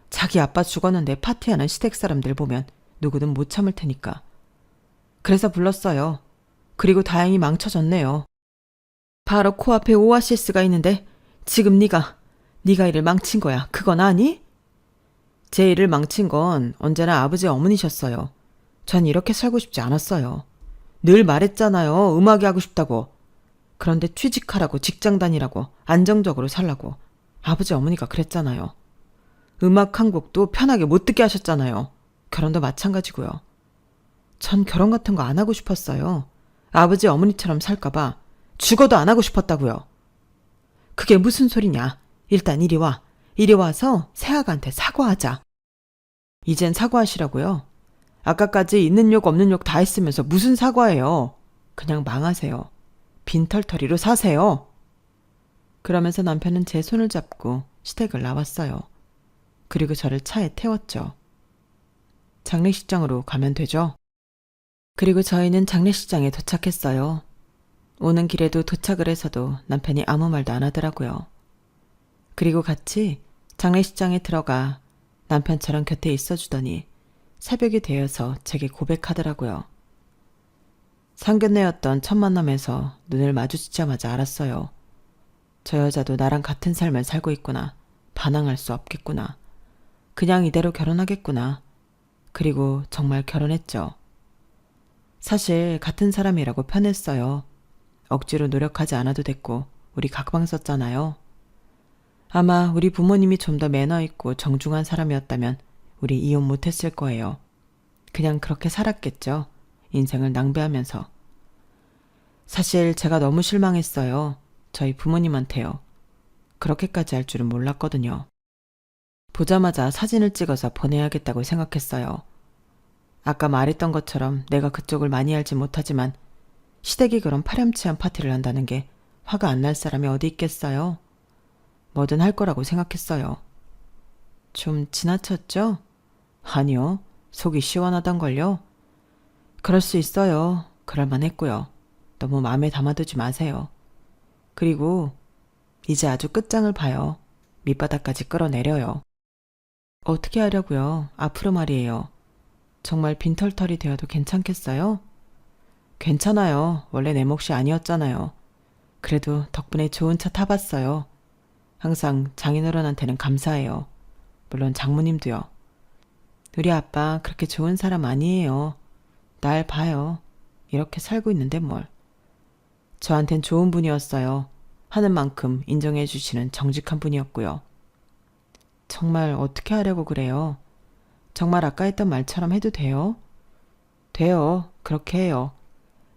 자기 아빠 죽었는데 파티하는 시댁 사람들 보면 누구든 못 참을 테니까. 그래서 불렀어요. 그리고 다행히 망쳐졌네요. 바로 코앞에 오아시스가 있는데 지금 네가 일을 망친 거야. 그건 아니? 제 일을 망친 건 언제나 아버지 어머니셨어요. 전 이렇게 살고 싶지 않았어요. 늘 말했잖아요. 음악이 하고 싶다고. 그런데 취직하라고 직장 다니라고 안정적으로 살라고 아버지 어머니가 그랬잖아요. 음악 한 곡도 편하게 못 듣게 하셨잖아요. 결혼도 마찬가지고요. 전 결혼 같은 거 안 하고 싶었어요. 아버지 어머니처럼 살까봐 죽어도 안 하고 싶었다고요. 그게 무슨 소리냐. 일단 이리 와. 이리 와서 새아가한테 사과하자. 이젠 사과하시라고요. 아까까지 있는 욕 없는 욕 다 했으면서 무슨 사과예요. 그냥 망하세요. 빈털터리로 사세요. 그러면서 남편은 제 손을 잡고 시댁을 나왔어요. 그리고 저를 차에 태웠죠. 장례식장으로 가면 되죠? 그리고 저희는 장례식장에 도착했어요. 오는 길에도 도착을 해서도 남편이 아무 말도 안 하더라고요. 그리고 같이 장례식장에 들어가 남편처럼 곁에 있어주더니 새벽이 되어서 제게 고백하더라고요. 상견례였던 첫 만남에서 눈을 마주치자마자 알았어요. 저 여자도 나랑 같은 삶을 살고 있구나. 반항할 수 없겠구나. 그냥 이대로 결혼하겠구나. 그리고 정말 결혼했죠. 사실 같은 사람이라고 편했어요. 억지로 노력하지 않아도 됐고 우리 각방 썼잖아요. 아마 우리 부모님이 좀 더 매너 있고 정중한 사람이었다면 우리 이혼 못했을 거예요. 그냥 그렇게 살았겠죠. 인생을 낭비하면서. 사실 제가 너무 실망했어요. 저희 부모님한테요. 그렇게까지 할 줄은 몰랐거든요. 보자마자 사진을 찍어서 보내야겠다고 생각했어요. 아까 말했던 것처럼 내가 그쪽을 많이 알지 못하지만 시댁이 그런 파렴치한 파티를 한다는 게 화가 안 날 사람이 어디 있겠어요? 뭐든 할 거라고 생각했어요. 좀 지나쳤죠? 아니요. 속이 시원하던걸요. 그럴 수 있어요. 그럴만 했고요. 너무 마음에 담아두지 마세요. 그리고 이제 아주 끝장을 봐요. 밑바닥까지 끌어내려요. 어떻게 하려고요? 앞으로 말이에요. 정말 빈털털이 되어도 괜찮겠어요? 괜찮아요. 원래 내 몫이 아니었잖아요. 그래도 덕분에 좋은 차 타봤어요. 항상 장인어른한테는 감사해요. 물론 장모님도요. 우리 아빠 그렇게 좋은 사람 아니에요. 날 봐요. 이렇게 살고 있는데 뭘. 저한텐 좋은 분이었어요. 하는 만큼 인정해 주시는 정직한 분이었고요. 정말 어떻게 하려고 그래요? 정말 아까 했던 말처럼 해도 돼요? 돼요. 그렇게 해요.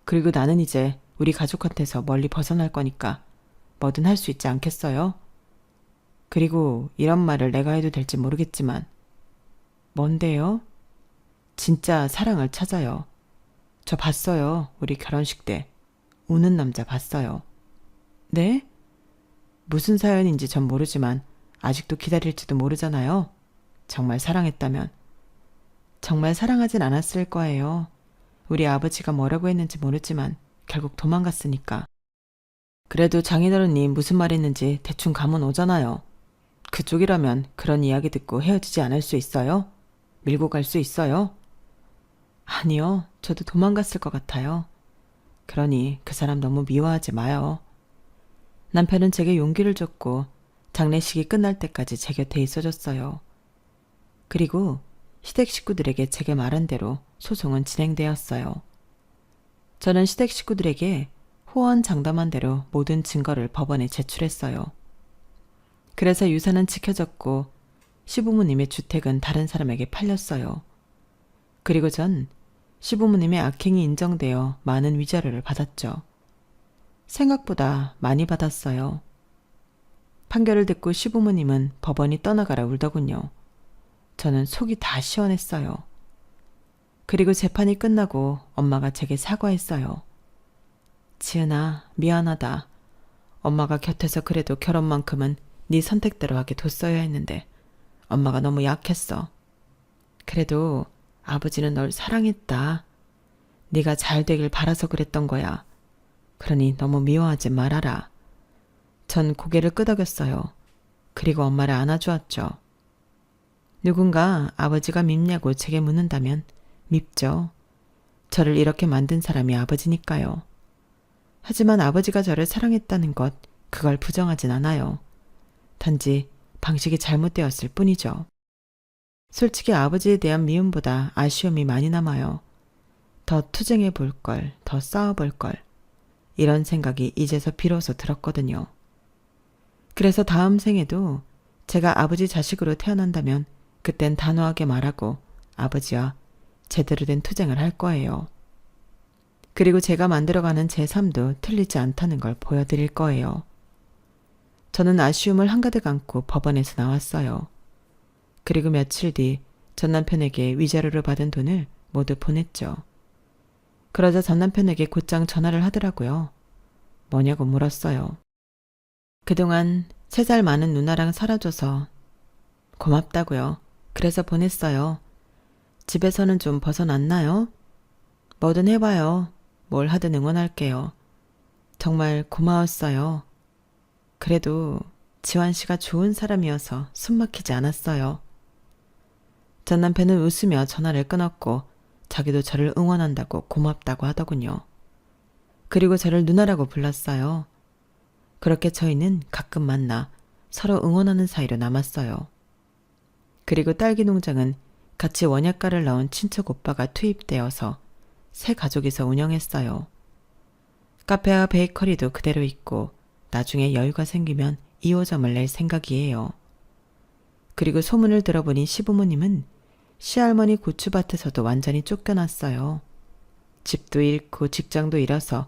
그리고 나는 이제 우리 가족한테서 멀리 벗어날 거니까 뭐든 할 수 있지 않겠어요? 그리고 이런 말을 내가 해도 될지 모르겠지만 뭔데요? 진짜 사랑을 찾아요. 저 봤어요. 우리 결혼식 때. 우는 남자 봤어요. 네? 무슨 사연인지 전 모르지만 아직도 기다릴지도 모르잖아요. 정말 사랑했다면. 정말 사랑하진 않았을 거예요. 우리 아버지가 뭐라고 했는지 모르지만 결국 도망갔으니까. 그래도 장인어른이 무슨 말 했는지 대충 감은 오잖아요. 그쪽이라면 그런 이야기 듣고 헤어지지 않을 수 있어요? 밀고 갈 수 있어요? 아니요. 저도 도망갔을 것 같아요. 그러니 그 사람 너무 미워하지 마요. 남편은 제게 용기를 줬고 장례식이 끝날 때까지 제 곁에 있어줬어요. 그리고 시댁 식구들에게 제게 말한 대로 소송은 진행되었어요. 저는 시댁 식구들에게 호언장담한 대로 모든 증거를 법원에 제출했어요. 그래서 유산은 지켜졌고 시부모님의 주택은 다른 사람에게 팔렸어요. 그리고 전 시부모님의 악행이 인정되어 많은 위자료를 받았죠. 생각보다 많이 받았어요. 판결을 듣고 시부모님은 법원이 떠나가라 울더군요. 저는 속이 다 시원했어요. 그리고 재판이 끝나고 엄마가 제게 사과했어요. 지은아, 미안하다. 엄마가 곁에서 그래도 결혼만큼은 네 선택대로 하게 뒀어야 했는데 엄마가 너무 약했어. 그래도 아버지는 널 사랑했다. 네가 잘 되길 바라서 그랬던 거야. 그러니 너무 미워하지 말아라. 전 고개를 끄덕였어요. 그리고 엄마를 안아주었죠. 누군가 아버지가 밉냐고 제게 묻는다면 밉죠. 저를 이렇게 만든 사람이 아버지니까요. 하지만 아버지가 저를 사랑했다는 것, 그걸 부정하진 않아요. 단지 방식이 잘못되었을 뿐이죠. 솔직히 아버지에 대한 미움보다 아쉬움이 많이 남아요. 더 투쟁해 볼 걸, 더 싸워 볼 걸. 이런 생각이 이제서 비로소 들었거든요. 그래서 다음 생에도 제가 아버지 자식으로 태어난다면 그땐 단호하게 말하고 아버지와 제대로 된 투쟁을 할 거예요. 그리고 제가 만들어가는 제 삶도 틀리지 않다는 걸 보여드릴 거예요. 저는 아쉬움을 한가득 안고 법원에서 나왔어요. 그리고 며칠 뒤 전 남편에게 위자료로 받은 돈을 모두 보냈죠. 그러자 전 남편에게 곧장 전화를 하더라고요. 뭐냐고 물었어요. 그동안 3살 많은 누나랑 살아줘서 고맙다고요. 그래서 보냈어요. 집에서는 좀 벗어났나요? 뭐든 해봐요. 뭘 하든 응원할게요. 정말 고마웠어요. 그래도 지환 씨가 좋은 사람이어서 숨 막히지 않았어요. 전 남편은 웃으며 전화를 끊었고 자기도 저를 응원한다고 고맙다고 하더군요. 그리고 저를 누나라고 불렀어요. 그렇게 저희는 가끔 만나 서로 응원하는 사이로 남았어요. 그리고 딸기 농장은 같이 원약과를 넣은 친척 오빠가 투입되어서 세 가족이서 운영했어요. 카페와 베이커리도 그대로 있고 나중에 여유가 생기면 2호점을 낼 생각이에요. 그리고 소문을 들어보니 시부모님은 시할머니 고추밭에서도 완전히 쫓겨났어요. 집도 잃고 직장도 잃어서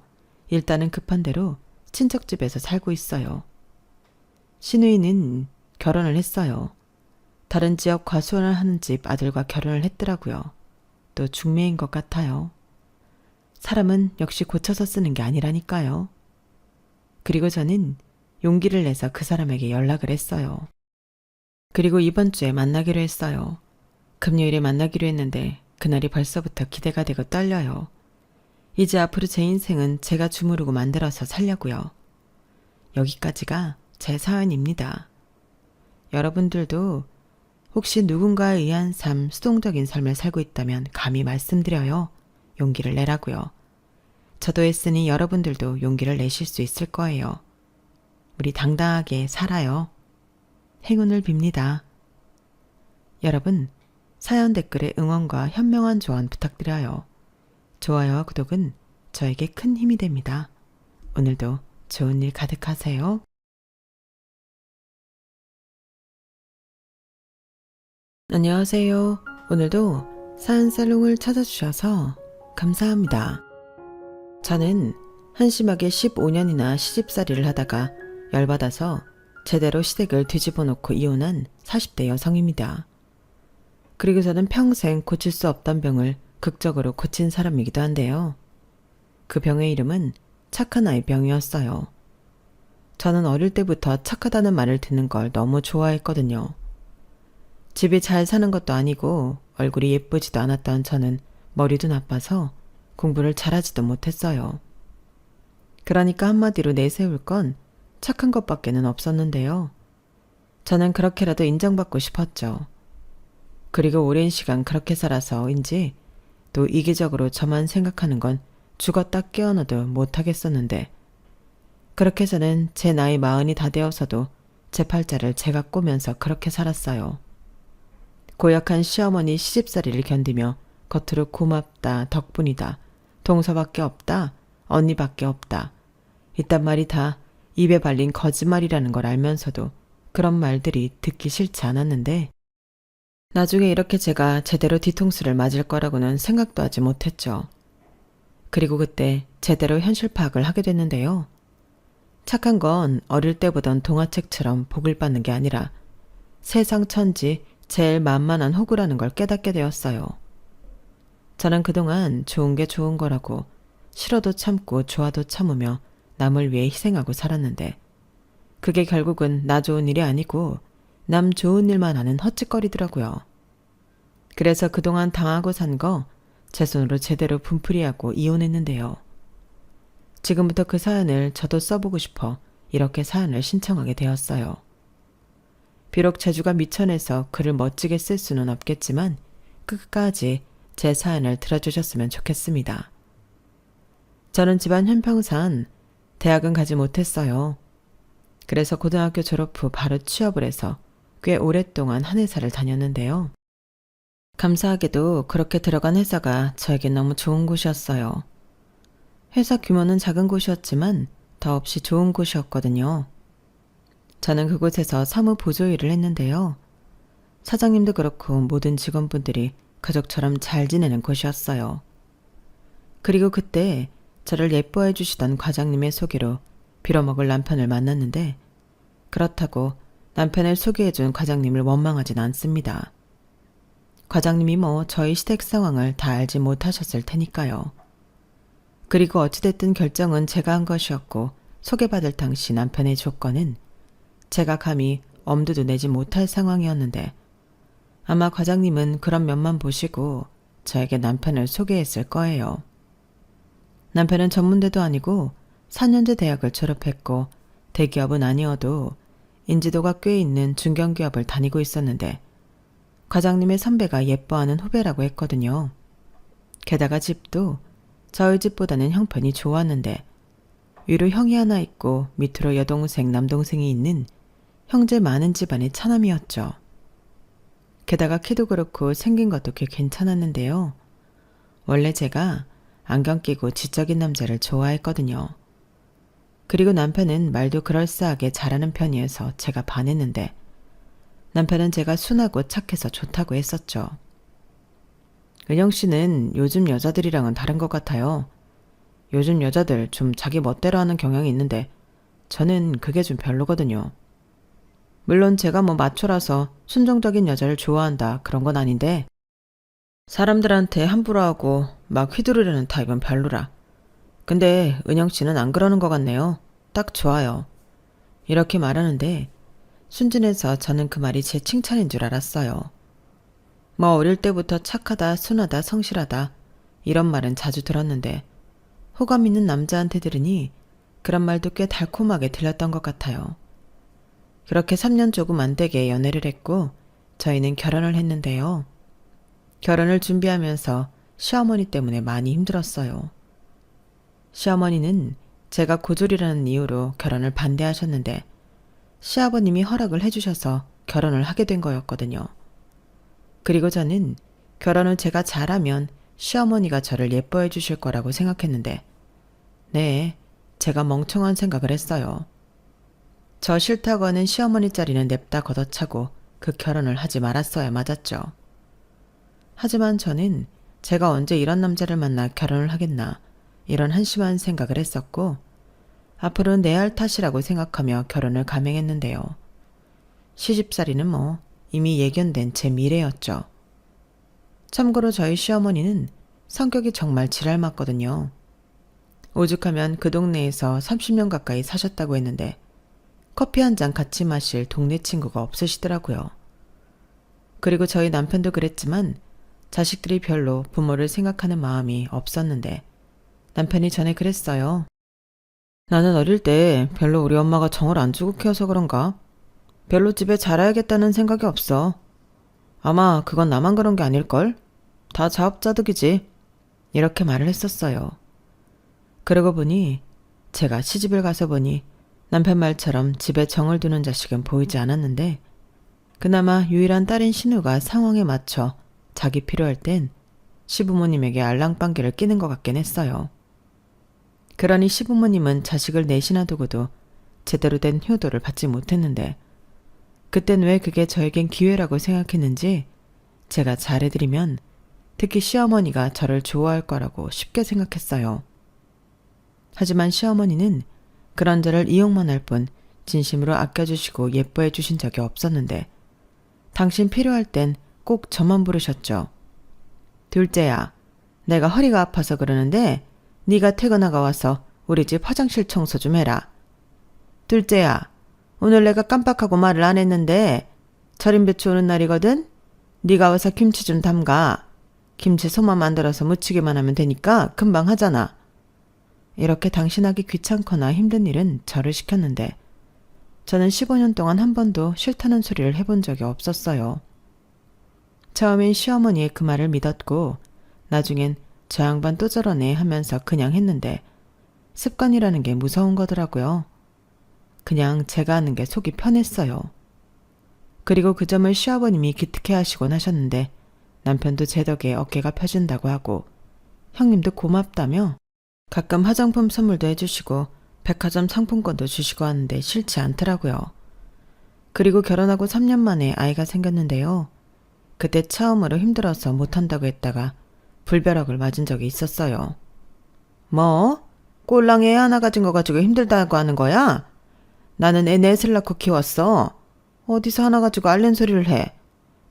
일단은 급한 대로 친척집에서 살고 있어요. 시누이는 결혼을 했어요. 다른 지역 과수원을 하는 집 아들과 결혼을 했더라고요. 또 중매인 것 같아요. 사람은 역시 고쳐서 쓰는 게 아니라니까요. 그리고 저는 용기를 내서 그 사람에게 연락을 했어요. 그리고 이번 주에 만나기로 했어요. 금요일에 만나기로 했는데 그날이 벌써부터 기대가 되고 떨려요. 이제 앞으로 제 인생은 제가 주무르고 만들어서 살려고요. 여기까지가 제 사연입니다. 여러분들도 혹시 누군가에 의한 삶, 수동적인 삶을 살고 있다면 감히 말씀드려요. 용기를 내라고요. 저도 했으니 여러분들도 용기를 내실 수 있을 거예요. 우리 당당하게 살아요. 행운을 빕니다. 여러분, 사연 댓글에 응원과 현명한 조언 부탁드려요. 좋아요와 구독은 저에게 큰 힘이 됩니다. 오늘도 좋은 일 가득하세요. 안녕하세요. 오늘도 사연 살롱을 찾아주셔서 감사합니다. 저는 한심하게 15년이나 시집살이를 하다가 열받아서 제대로 시댁을 뒤집어 놓고 이혼한 40대 여성입니다. 그리고 저는 평생 고칠 수 없던 병을 극적으로 고친 사람이기도 한데요. 그 병의 이름은 착한 아이 병이었어요. 저는 어릴 때부터 착하다는 말을 듣는 걸 너무 좋아했거든요. 집이 잘 사는 것도 아니고 얼굴이 예쁘지도 않았던 저는 머리도 나빠서 공부를 잘하지도 못했어요. 그러니까 한마디로 내세울 건 착한 것밖에는 없었는데요. 저는 그렇게라도 인정받고 싶었죠. 그리고 오랜 시간 그렇게 살아서인지 또 이기적으로 저만 생각하는 건 죽었다 깨어나도 못하겠었는데 그렇게 저는 제 나이 40이 다 되어서도 제 팔자를 제가 꼬면서 그렇게 살았어요. 고약한 시어머니 시집살이를 견디며 겉으로 고맙다, 덕분이다, 동서밖에 없다, 언니밖에 없다. 이딴 말이 다 입에 발린 거짓말이라는 걸 알면서도 그런 말들이 듣기 싫지 않았는데 나중에 이렇게 제가 제대로 뒤통수를 맞을 거라고는 생각도 하지 못했죠. 그리고 그때 제대로 현실 파악을 하게 됐는데요. 착한 건 어릴 때 보던 동화책처럼 복을 받는 게 아니라 세상 천지 제일 만만한 호구라는 걸 깨닫게 되었어요. 저는 그동안 좋은 게 좋은 거라고 싫어도 참고 좋아도 참으며 남을 위해 희생하고 살았는데 그게 결국은 나 좋은 일이 아니고 남 좋은 일만 하는 헛짓거리더라고요. 그래서 그동안 당하고 산 거 제 손으로 제대로 분풀이하고 이혼했는데요. 지금부터 그 사연을 저도 써보고 싶어 이렇게 사연을 신청하게 되었어요. 비록 재주가 미천해서 글을 멋지게 쓸 수는 없겠지만 끝까지 제 사연을 들어주셨으면 좋겠습니다. 저는 집안 형평상 대학은 가지 못했어요. 그래서 고등학교 졸업 후 바로 취업을 해서 꽤 오랫동안 한 회사를 다녔는데요. 감사하게도 그렇게 들어간 회사가 저에게 너무 좋은 곳이었어요. 회사 규모는 작은 곳이었지만 더없이 좋은 곳이었거든요. 저는 그곳에서 사무 보조 일을 했는데요. 사장님도 그렇고 모든 직원분들이 가족처럼 잘 지내는 곳이었어요. 그리고 그때 저를 예뻐해 주시던 과장님의 소개로 빌어먹을 남편을 만났는데 그렇다고 남편을 소개해준 과장님을 원망하진 않습니다. 과장님이 저희 시댁 상황을 다 알지 못하셨을 테니까요. 그리고 어찌됐든 결정은 제가 한 것이었고 소개받을 당시 남편의 조건은 제가 감히 엄두도 내지 못할 상황이었는데 아마 과장님은 그런 면만 보시고 저에게 남편을 소개했을 거예요. 남편은 전문대도 아니고 4년제 대학을 졸업했고 대기업은 아니어도 인지도가 꽤 있는 중견기업을 다니고 있었는데 과장님의 선배가 예뻐하는 후배라고 했거든요. 게다가 집도 저희 집보다는 형편이 좋았는데 위로 형이 하나 있고 밑으로 여동생, 남동생이 있는 형제 많은 집안의 차남이었죠. 게다가 키도 그렇고 생긴 것도 꽤 괜찮았는데요. 원래 제가 안경 끼고 지적인 남자를 좋아했거든요. 그리고 남편은 말도 그럴싸하게 잘하는 편이어서 제가 반했는데 남편은 제가 순하고 착해서 좋다고 했었죠. 은영 씨는 요즘 여자들이랑은 다른 것 같아요. 요즘 여자들 좀 자기 멋대로 하는 경향이 있는데 저는 그게 좀 별로거든요. 물론 제가 마초라서 순종적인 여자를 좋아한다 그런 건 아닌데 사람들한테 함부로 하고 막 휘두르려는 타입은 별로라. 근데 은영 씨는 안 그러는 것 같네요. 딱 좋아요. 이렇게 말하는데 순진해서 저는 그 말이 제 칭찬인 줄 알았어요. 어릴 때부터 착하다, 순하다, 성실하다 이런 말은 자주 들었는데 호감 있는 남자한테 들으니 그런 말도 꽤 달콤하게 들렸던 것 같아요. 그렇게 3년 조금 안 되게 연애를 했고 저희는 결혼을 했는데요. 결혼을 준비하면서 시어머니 때문에 많이 힘들었어요. 시어머니는 제가 고졸이라는 이유로 결혼을 반대하셨는데 시아버님이 허락을 해주셔서 결혼을 하게 된 거였거든요. 그리고 저는 결혼을 제가 잘하면 시어머니가 저를 예뻐해 주실 거라고 생각했는데 네, 제가 멍청한 생각을 했어요. 저 싫다고 하는 시어머니 자리는 냅다 걷어차고 그 결혼을 하지 말았어야 맞았죠. 하지만 저는 제가 언제 이런 남자를 만나 결혼을 하겠나 이런 한심한 생각을 했었고 앞으로는 내 할 탓이라고 생각하며 결혼을 감행했는데요. 시집살이는 이미 예견된 제 미래였죠. 참고로 저희 시어머니는 성격이 정말 지랄 맞거든요. 오죽하면 그 동네에서 30년 가까이 사셨다고 했는데 커피 한 잔 같이 마실 동네 친구가 없으시더라고요. 그리고 저희 남편도 그랬지만 자식들이 별로 부모를 생각하는 마음이 없었는데 남편이 전에 그랬어요. 나는 어릴 때 별로 우리 엄마가 정을 안 주고 키워서 그런가? 별로 집에 잘해야겠다는 생각이 없어. 아마 그건 나만 그런 게 아닐걸? 다 자업자득이지. 이렇게 말을 했었어요. 그러고 보니 제가 시집을 가서 보니 남편 말처럼 집에 정을 두는 자식은 보이지 않았는데 그나마 유일한 딸인 신우가 상황에 맞춰 자기 필요할 땐 시부모님에게 알랑방귀를 끼는 것 같긴 했어요. 그러니 시부모님은 자식을 넷이나 두고도 제대로 된 효도를 받지 못했는데 그땐 왜 그게 저에겐 기회라고 생각했는지 제가 잘해드리면 특히 시어머니가 저를 좋아할 거라고 쉽게 생각했어요. 하지만 시어머니는 그런 저를 이용만 할 뿐 진심으로 아껴주시고 예뻐해 주신 적이 없었는데 당신 필요할 땐 꼭 저만 부르셨죠. 둘째야, 내가 허리가 아파서 그러는데 네가 퇴근하고 와서 우리 집 화장실 청소 좀 해라. 둘째야, 오늘 내가 깜빡하고 말을 안 했는데 절임배추 오는 날이거든? 네가 와서 김치 좀 담가. 김치 소만 만들어서 무치기만 하면 되니까 금방 하잖아. 이렇게 당신하기 귀찮거나 힘든 일은 저를 시켰는데 저는 15년 동안 한 번도 싫다는 소리를 해본 적이 없었어요. 처음엔 시어머니의 그 말을 믿었고 나중엔 저 양반 또 저러네 하면서 그냥 했는데 습관이라는 게 무서운 거더라고요. 그냥 제가 하는 게 속이 편했어요. 그리고 그 점을 시아버님이 기특해 하시곤 하셨는데 남편도 제 덕에 어깨가 펴진다고 하고 형님도 고맙다며 가끔 화장품 선물도 해주시고 백화점 상품권도 주시고 하는데 싫지 않더라고요. 그리고 결혼하고 3년 만에 아이가 생겼는데요. 그때 처음으로 힘들어서 못한다고 했다가 불벼락을 맞은 적이 있었어요. 뭐? 꼴랑 애 하나 가진 거 가지고 힘들다고 하는 거야? 나는 애 넷을 낳고 키웠어. 어디서 하나 가지고 앓는 소리를 해.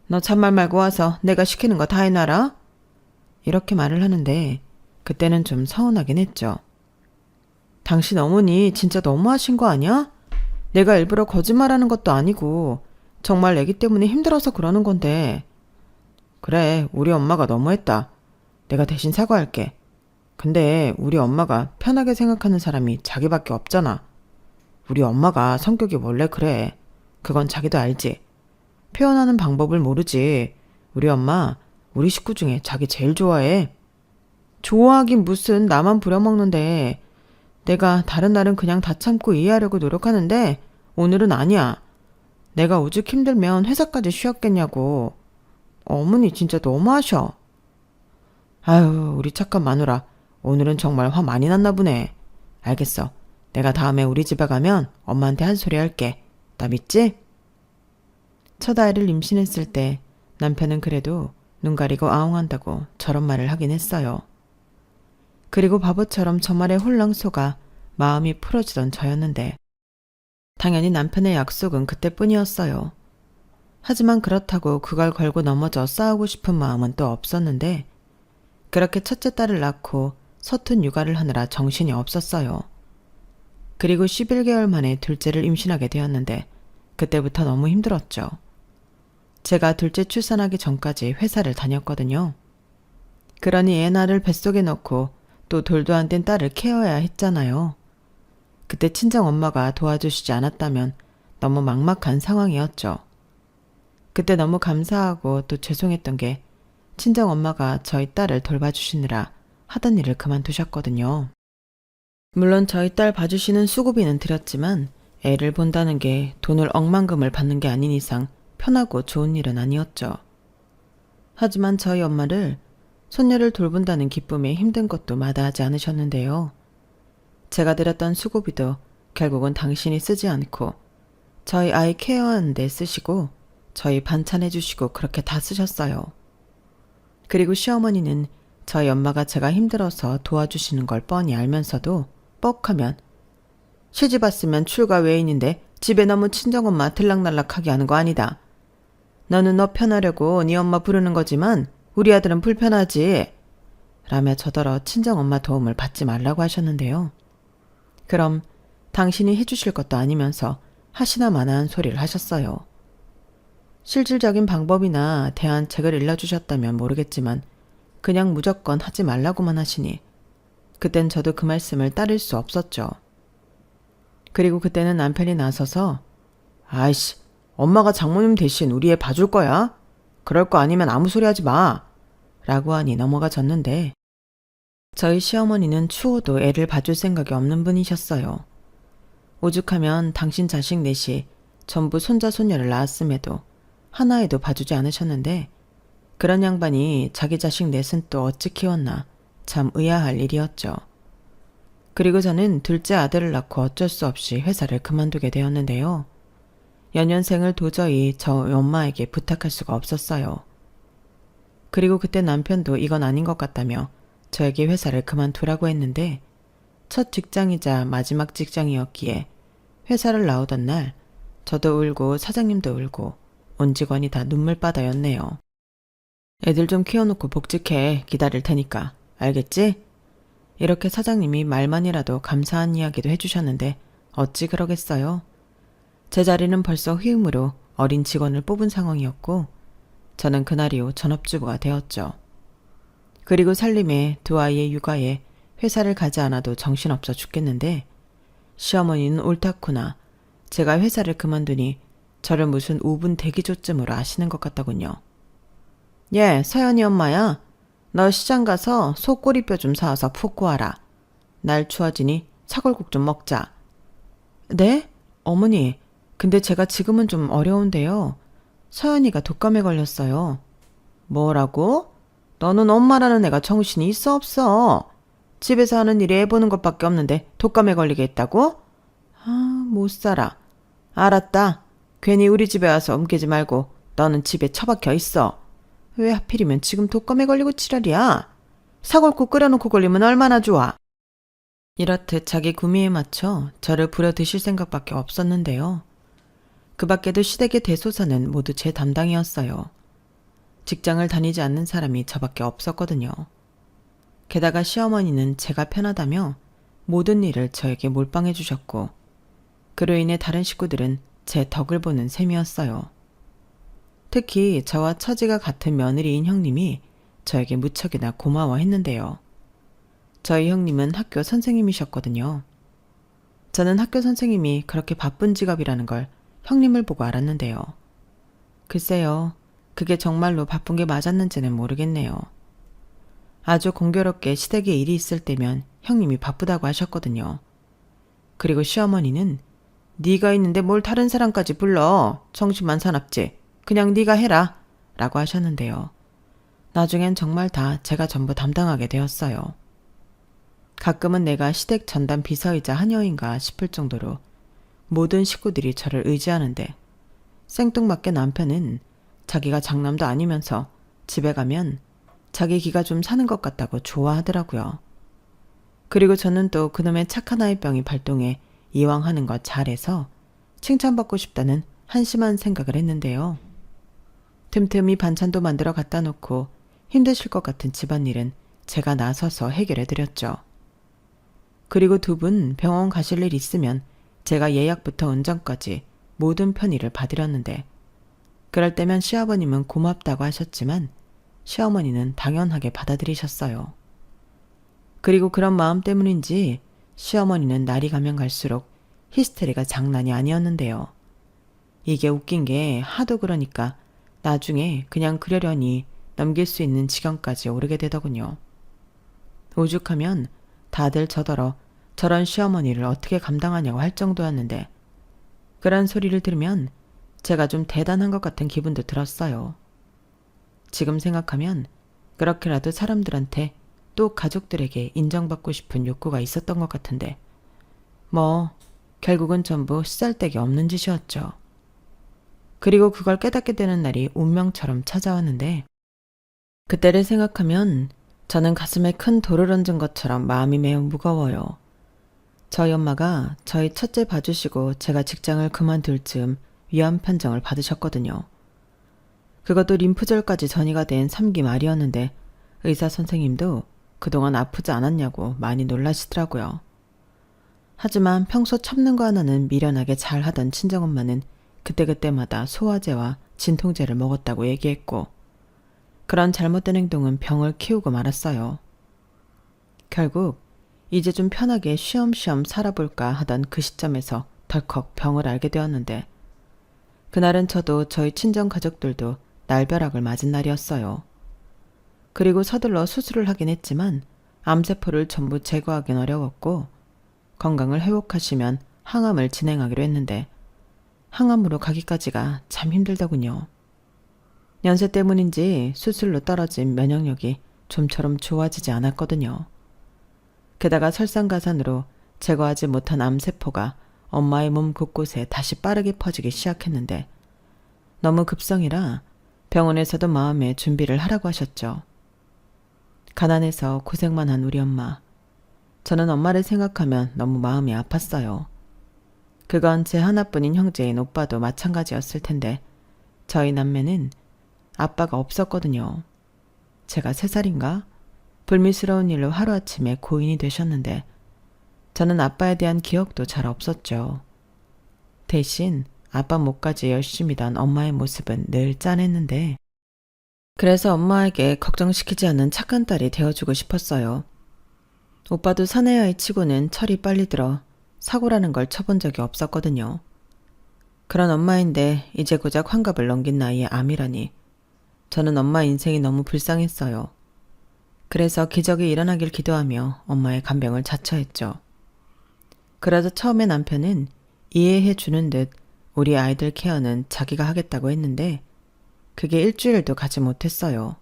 너 참말 말고 와서 내가 시키는 거 다 해놔라. 이렇게 말을 하는데 그때는 좀 서운하긴 했죠. 당신 어머니 진짜 너무하신 거 아니야? 내가 일부러 거짓말하는 것도 아니고 정말 애기 때문에 힘들어서 그러는 건데. 그래, 우리 엄마가 너무했다. 내가 대신 사과할게. 근데 우리 엄마가 편하게 생각하는 사람이 자기밖에 없잖아. 우리 엄마가 성격이 원래 그래. 그건 자기도 알지. 표현하는 방법을 모르지. 우리 엄마 우리 식구 중에 자기 제일 좋아해. 좋아하긴 무슨, 나만 부려먹는데. 내가 다른 날은 그냥 다 참고 이해하려고 노력하는데 오늘은 아니야. 내가 오죽 힘들면 회사까지 쉬었겠냐고. 어머니 진짜 너무하셔. 아유, 우리 착한 마누라. 오늘은 정말 화 많이 났나 보네. 알겠어. 내가 다음에 우리 집에 가면 엄마한테 한 소리 할게. 나 믿지? 첫 아이를 임신했을 때 남편은 그래도 눈 가리고 아웅한다고 저런 말을 하긴 했어요. 그리고 바보처럼 저 말에 홀랑 속아 마음이 풀어지던 저였는데 당연히 남편의 약속은 그때뿐이었어요. 하지만 그렇다고 그걸 걸고 넘어져 싸우고 싶은 마음은 또 없었는데 그렇게 첫째 딸을 낳고 서툰 육아를 하느라 정신이 없었어요. 그리고 11개월 만에 둘째를 임신하게 되었는데 그때부터 너무 힘들었죠. 제가 둘째 출산하기 전까지 회사를 다녔거든요. 그러니 애 낳을 뱃속에 넣고 또 돌도 안 된 딸을 케어해야 했잖아요. 그때 친정엄마가 도와주시지 않았다면 너무 막막한 상황이었죠. 그때 너무 감사하고 또 죄송했던 게 친정엄마가 저희 딸을 돌봐주시느라 하던 일을 그만두셨거든요. 물론 저희 딸 봐주시는 수고비는 드렸지만 애를 본다는 게 돈을 억만금을 받는 게 아닌 이상 편하고 좋은 일은 아니었죠. 하지만 저희 엄마를 손녀를 돌본다는 기쁨에 힘든 것도 마다하지 않으셨는데요. 제가 드렸던 수고비도 결국은 당신이 쓰지 않고 저희 아이 케어하는 데 쓰시고 저희 반찬해 주시고 그렇게 다 쓰셨어요. 그리고 시어머니는 저희 엄마가 제가 힘들어서 도와주시는 걸 뻔히 알면서도 뻑하면 시집 왔으면 출가 외인인데 집에 너무 친정엄마 들락날락하게 하는 거 아니다. 너는 너 편하려고 네 엄마 부르는 거지만 우리 아들은 불편하지. 라며 저더러 친정엄마 도움을 받지 말라고 하셨는데요. 그럼 당신이 해주실 것도 아니면서 하시나 마나한 소리를 하셨어요. 실질적인 방법이나 대안책을 일러주셨다면 모르겠지만 그냥 무조건 하지 말라고만 하시니 그땐 저도 그 말씀을 따를 수 없었죠. 그리고 그때는 남편이 나서서 아이씨, 엄마가 장모님 대신 우리 애 봐줄 거야? 그럴 거 아니면 아무 소리 하지 마. 라고 하니 넘어가 졌는데 저희 시어머니는 추호도 애를 봐줄 생각이 없는 분이셨어요. 오죽하면 당신 자식 넷이 전부 손자 손녀를 낳았음에도 하나에도 봐주지 않으셨는데 그런 양반이 자기 자식 넷은 또 어찌 키웠나 참 의아할 일이었죠. 그리고 저는 둘째 아들을 낳고 어쩔 수 없이 회사를 그만두게 되었는데요. 연년생을 도저히 저 엄마에게 부탁할 수가 없었어요. 그리고 그때 남편도 이건 아닌 것 같다며 저에게 회사를 그만두라고 했는데 첫 직장이자 마지막 직장이었기에 회사를 나오던 날 저도 울고 사장님도 울고 온 직원이 다 눈물바다였네요. 애들 좀 키워놓고 복직해. 기다릴 테니까. 알겠지? 이렇게 사장님이 말만이라도 감사한 이야기도 해주셨는데 어찌 그러겠어요. 제 자리는 벌써 후임으로 어린 직원을 뽑은 상황이었고 저는 그날 이후 전업주부가 되었죠. 그리고 살림에 두 아이의 육아에 회사를 가지 않아도 정신없어 죽겠는데 시어머니는 옳다구나. 제가 회사를 그만두니 저를 무슨 5분 대기조쯤으로 아시는 것 같더군요. 예, 서연이 엄마야. 너 시장 가서 소 꼬리뼈 좀 사와서 푹 구워라. 날 추워지니 사골국 좀 먹자. 네? 어머니, 근데 제가 지금은 좀 어려운데요. 서연이가 독감에 걸렸어요. 뭐라고? 너는 엄마라는 애가 정신이 있어 없어? 집에서 하는 일이 애 보는 것밖에 없는데 독감에 걸리게 했다고? 아, 못 살아. 알았다. 괜히 우리 집에 와서 옮기지 말고 너는 집에 처박혀 있어. 왜 하필이면 지금 독감에 걸리고 지랄이야? 사골국 끓여놓고 걸리면 얼마나 좋아. 이렇듯 자기 구미에 맞춰 저를 부려드실 생각밖에 없었는데요. 그 밖에도 시댁의 대소사는 모두 제 담당이었어요. 직장을 다니지 않는 사람이 저밖에 없었거든요. 게다가 시어머니는 제가 편하다며 모든 일을 저에게 몰빵해 주셨고 그로 인해 다른 식구들은 제 덕을 보는 셈이었어요. 특히 저와 처지가 같은 며느리인 형님이 저에게 무척이나 고마워했는데요. 저희 형님은 학교 선생님이셨거든요. 저는 학교 선생님이 그렇게 바쁜 직업이라는 걸 형님을 보고 알았는데요. 글쎄요, 그게 정말로 바쁜 게 맞았는지는 모르겠네요. 아주 공교롭게 시댁에 일이 있을 때면 형님이 바쁘다고 하셨거든요. 그리고 시어머니는 네가 있는데 뭘 다른 사람까지 불러. 정신만 사납지. 그냥 네가 해라. 라고 하셨는데요. 나중엔 정말 다 제가 전부 담당하게 되었어요. 가끔은 내가 시댁 전담 비서이자 하녀인가 싶을 정도로 모든 식구들이 저를 의지하는데 생뚱맞게 남편은 자기가 장남도 아니면서 집에 가면 자기 기가 좀 사는 것 같다고 좋아하더라고요. 그리고 저는 또 그놈의 착한 아이병이 발동해 이왕 하는 거 잘해서 칭찬받고 싶다는 한심한 생각을 했는데요. 틈틈이 반찬도 만들어 갖다 놓고 힘드실 것 같은 집안일은 제가 나서서 해결해 드렸죠. 그리고 두 분 병원 가실 일 있으면 제가 예약부터 운전까지 모든 편의를 봐드렸는데 그럴 때면 시아버님은 고맙다고 하셨지만 시어머니는 당연하게 받아들이셨어요. 그리고 그런 마음 때문인지 시어머니는 날이 가면 갈수록 히스테리가 장난이 아니었는데요. 이게 웃긴 게 하도 그러니까 나중에 그냥 그러려니 넘길 수 있는 지경까지 오르게 되더군요. 오죽하면 다들 저더러 저런 시어머니를 어떻게 감당하냐고 할 정도였는데 그런 소리를 들으면 제가 좀 대단한 것 같은 기분도 들었어요. 지금 생각하면 그렇게라도 사람들한테 또 가족들에게 인정받고 싶은 욕구가 있었던 것 같은데 뭐 결국은 전부 쓰잘데기 없는 짓이었죠. 그리고 그걸 깨닫게 되는 날이 운명처럼 찾아왔는데 그때를 생각하면 저는 가슴에 큰 돌을 얹은 것처럼 마음이 매우 무거워요. 저희 엄마가 저희 첫째 봐주시고 제가 직장을 그만둘 즈음 위암 판정을 받으셨거든요. 그것도 림프절까지 전이가 된 3기 말이었는데 의사 선생님도 그동안 아프지 않았냐고 많이 놀라시더라고요. 하지만 평소 참는 거 하나는 미련하게 잘하던 친정엄마는 그때그때마다 소화제와 진통제를 먹었다고 얘기했고 그런 잘못된 행동은 병을 키우고 말았어요. 결국 이제 좀 편하게 쉬엄쉬엄 살아볼까 하던 그 시점에서 덜컥 병을 알게 되었는데 그날은 저도 저희 친정 가족들도 날벼락을 맞은 날이었어요. 그리고 서둘러 수술을 하긴 했지만 암세포를 전부 제거하긴 어려웠고 건강을 회복하시면 항암을 진행하기로 했는데 항암으로 가기까지가 참 힘들더군요. 연세 때문인지 수술로 떨어진 면역력이 좀처럼 좋아지지 않았거든요. 게다가 설상가산으로 제거하지 못한 암세포가 엄마의 몸 곳곳에 다시 빠르게 퍼지기 시작했는데 너무 급성이라 병원에서도 마음의 준비를 하라고 하셨죠. 가난해서 고생만 한 우리 엄마. 저는 엄마를 생각하면 너무 마음이 아팠어요. 그건 제 하나뿐인 형제인 오빠도 마찬가지였을 텐데 저희 남매는 아빠가 없었거든요. 제가 3살인가? 불미스러운 일로 하루아침에 고인이 되셨는데 저는 아빠에 대한 기억도 잘 없었죠. 대신 아빠 목까지 열심히 단 엄마의 모습은 늘 짠했는데 그래서 엄마에게 걱정시키지 않는 착한 딸이 되어주고 싶었어요. 오빠도 사내아이 치고는 철이 빨리 들어 사고라는 걸 쳐본 적이 없었거든요. 그런 엄마인데 이제 고작 환갑을 넘긴 나이에 암이라니. 저는 엄마 인생이 너무 불쌍했어요. 그래서 기적이 일어나길 기도하며 엄마의 간병을 자처했죠. 그러자 처음에 남편은 이해해 주는 듯 우리 아이들 케어는 자기가 하겠다고 했는데 그게 일주일도 가지 못했어요.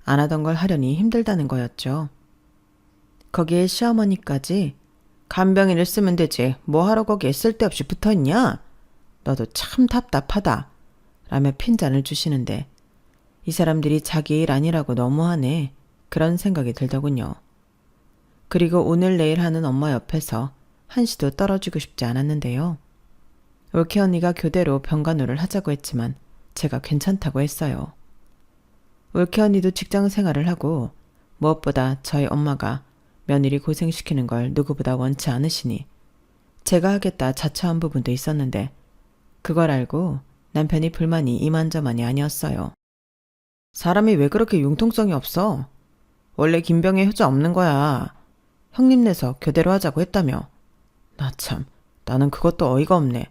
안 하던 걸 하려니 힘들다는 거였죠. 거기에 시어머니까지 간병인을 쓰면 되지 뭐하러 거기에 쓸데없이 붙어있냐? 너도 참 답답하다 라며 핀잔을 주시는데 이 사람들이 자기 일 아니라고 너무하네 그런 생각이 들더군요. 그리고 오늘 내일 하는 엄마 옆에서 한시도 떨어지고 싶지 않았는데요. 올케 언니가 교대로 병간호를 하자고 했지만 제가 괜찮다고 했어요. 올케 언니도 직장 생활을 하고 무엇보다 저희 엄마가 며느리 고생시키는 걸 누구보다 원치 않으시니 제가 하겠다 자처한 부분도 있었는데 그걸 알고 남편이 불만이 이만저만이 아니었어요. 사람이 왜 그렇게 융통성이 없어? 원래 김병에 효자 없는 거야. 형님네서 교대로 하자고 했다며. 나 참, 나는 그것도 어이가 없네.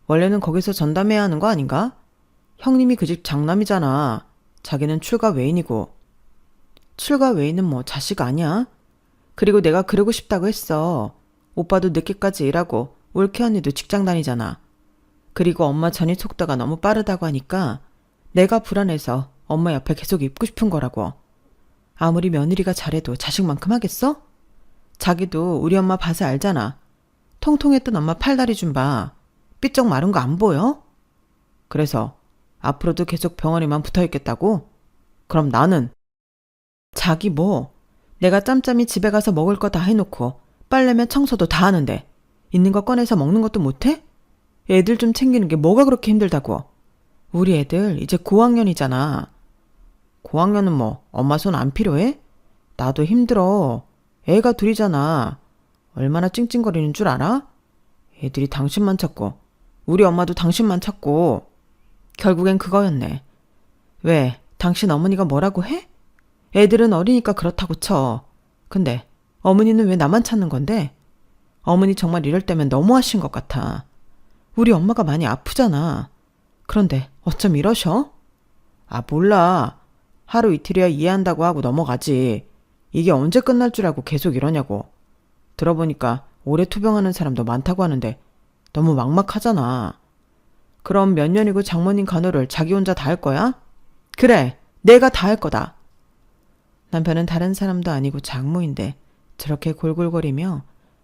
원래는 거기서 전담해야 하는 거 아닌가? 형님이 그 집 장남이잖아. 자기는 출가 외인이고. 출가 외인은 뭐 자식 아니야? 그리고 내가 그러고 싶다고 했어. 오빠도 늦게까지 일하고 올케 언니도 직장 다니잖아. 그리고 엄마 전이 속도가 너무 빠르다고 하니까 내가 불안해서 엄마 옆에 계속 있고 싶은 거라고. 아무리 며느리가 잘해도 자식만큼 하겠어? 자기도 우리 엄마 봐서 알잖아. 통통했던 엄마 팔다리 좀 봐. 삐쩍 마른 거 안 보여? 그래서 앞으로도 계속 병원에만 붙어있겠다고? 그럼 나는? 자기 뭐? 내가 짬짬이 집에 가서 먹을 거 다 해놓고 빨래면 청소도 다 하는데 있는 거 꺼내서 먹는 것도 못해? 애들 좀 챙기는 게 뭐가 그렇게 힘들다고. 우리 애들 이제 고학년이잖아. 고학년은 뭐 엄마 손 안 필요해? 나도 힘들어. 애가 둘이잖아. 얼마나 찡찡거리는 줄 알아? 애들이 당신만 찾고 우리 엄마도 당신만 찾고 결국엔 그거였네. 왜 당신 어머니가 뭐라고 해? 애들은 어리니까 그렇다고 쳐. 근데 어머니는 왜 나만 찾는 건데? 어머니 정말 이럴 때면 너무하신 것 같아. 우리 엄마가 많이 아프잖아. 그런데 어쩜 이러셔? 아 몰라. 하루 이틀이야 이해한다고 하고 넘어가지. 이게 언제 끝날 줄 알고 계속 이러냐고. 들어보니까 오래 투병하는 사람도 많다고 하는데 너무 막막하잖아. 그럼 몇 년이고 장모님 간호를 자기 혼자 다 할 거야? 그래, 내가 다 할 거다. 남편은 다른 사람도 아니고 장모인데 저렇게 골골거리며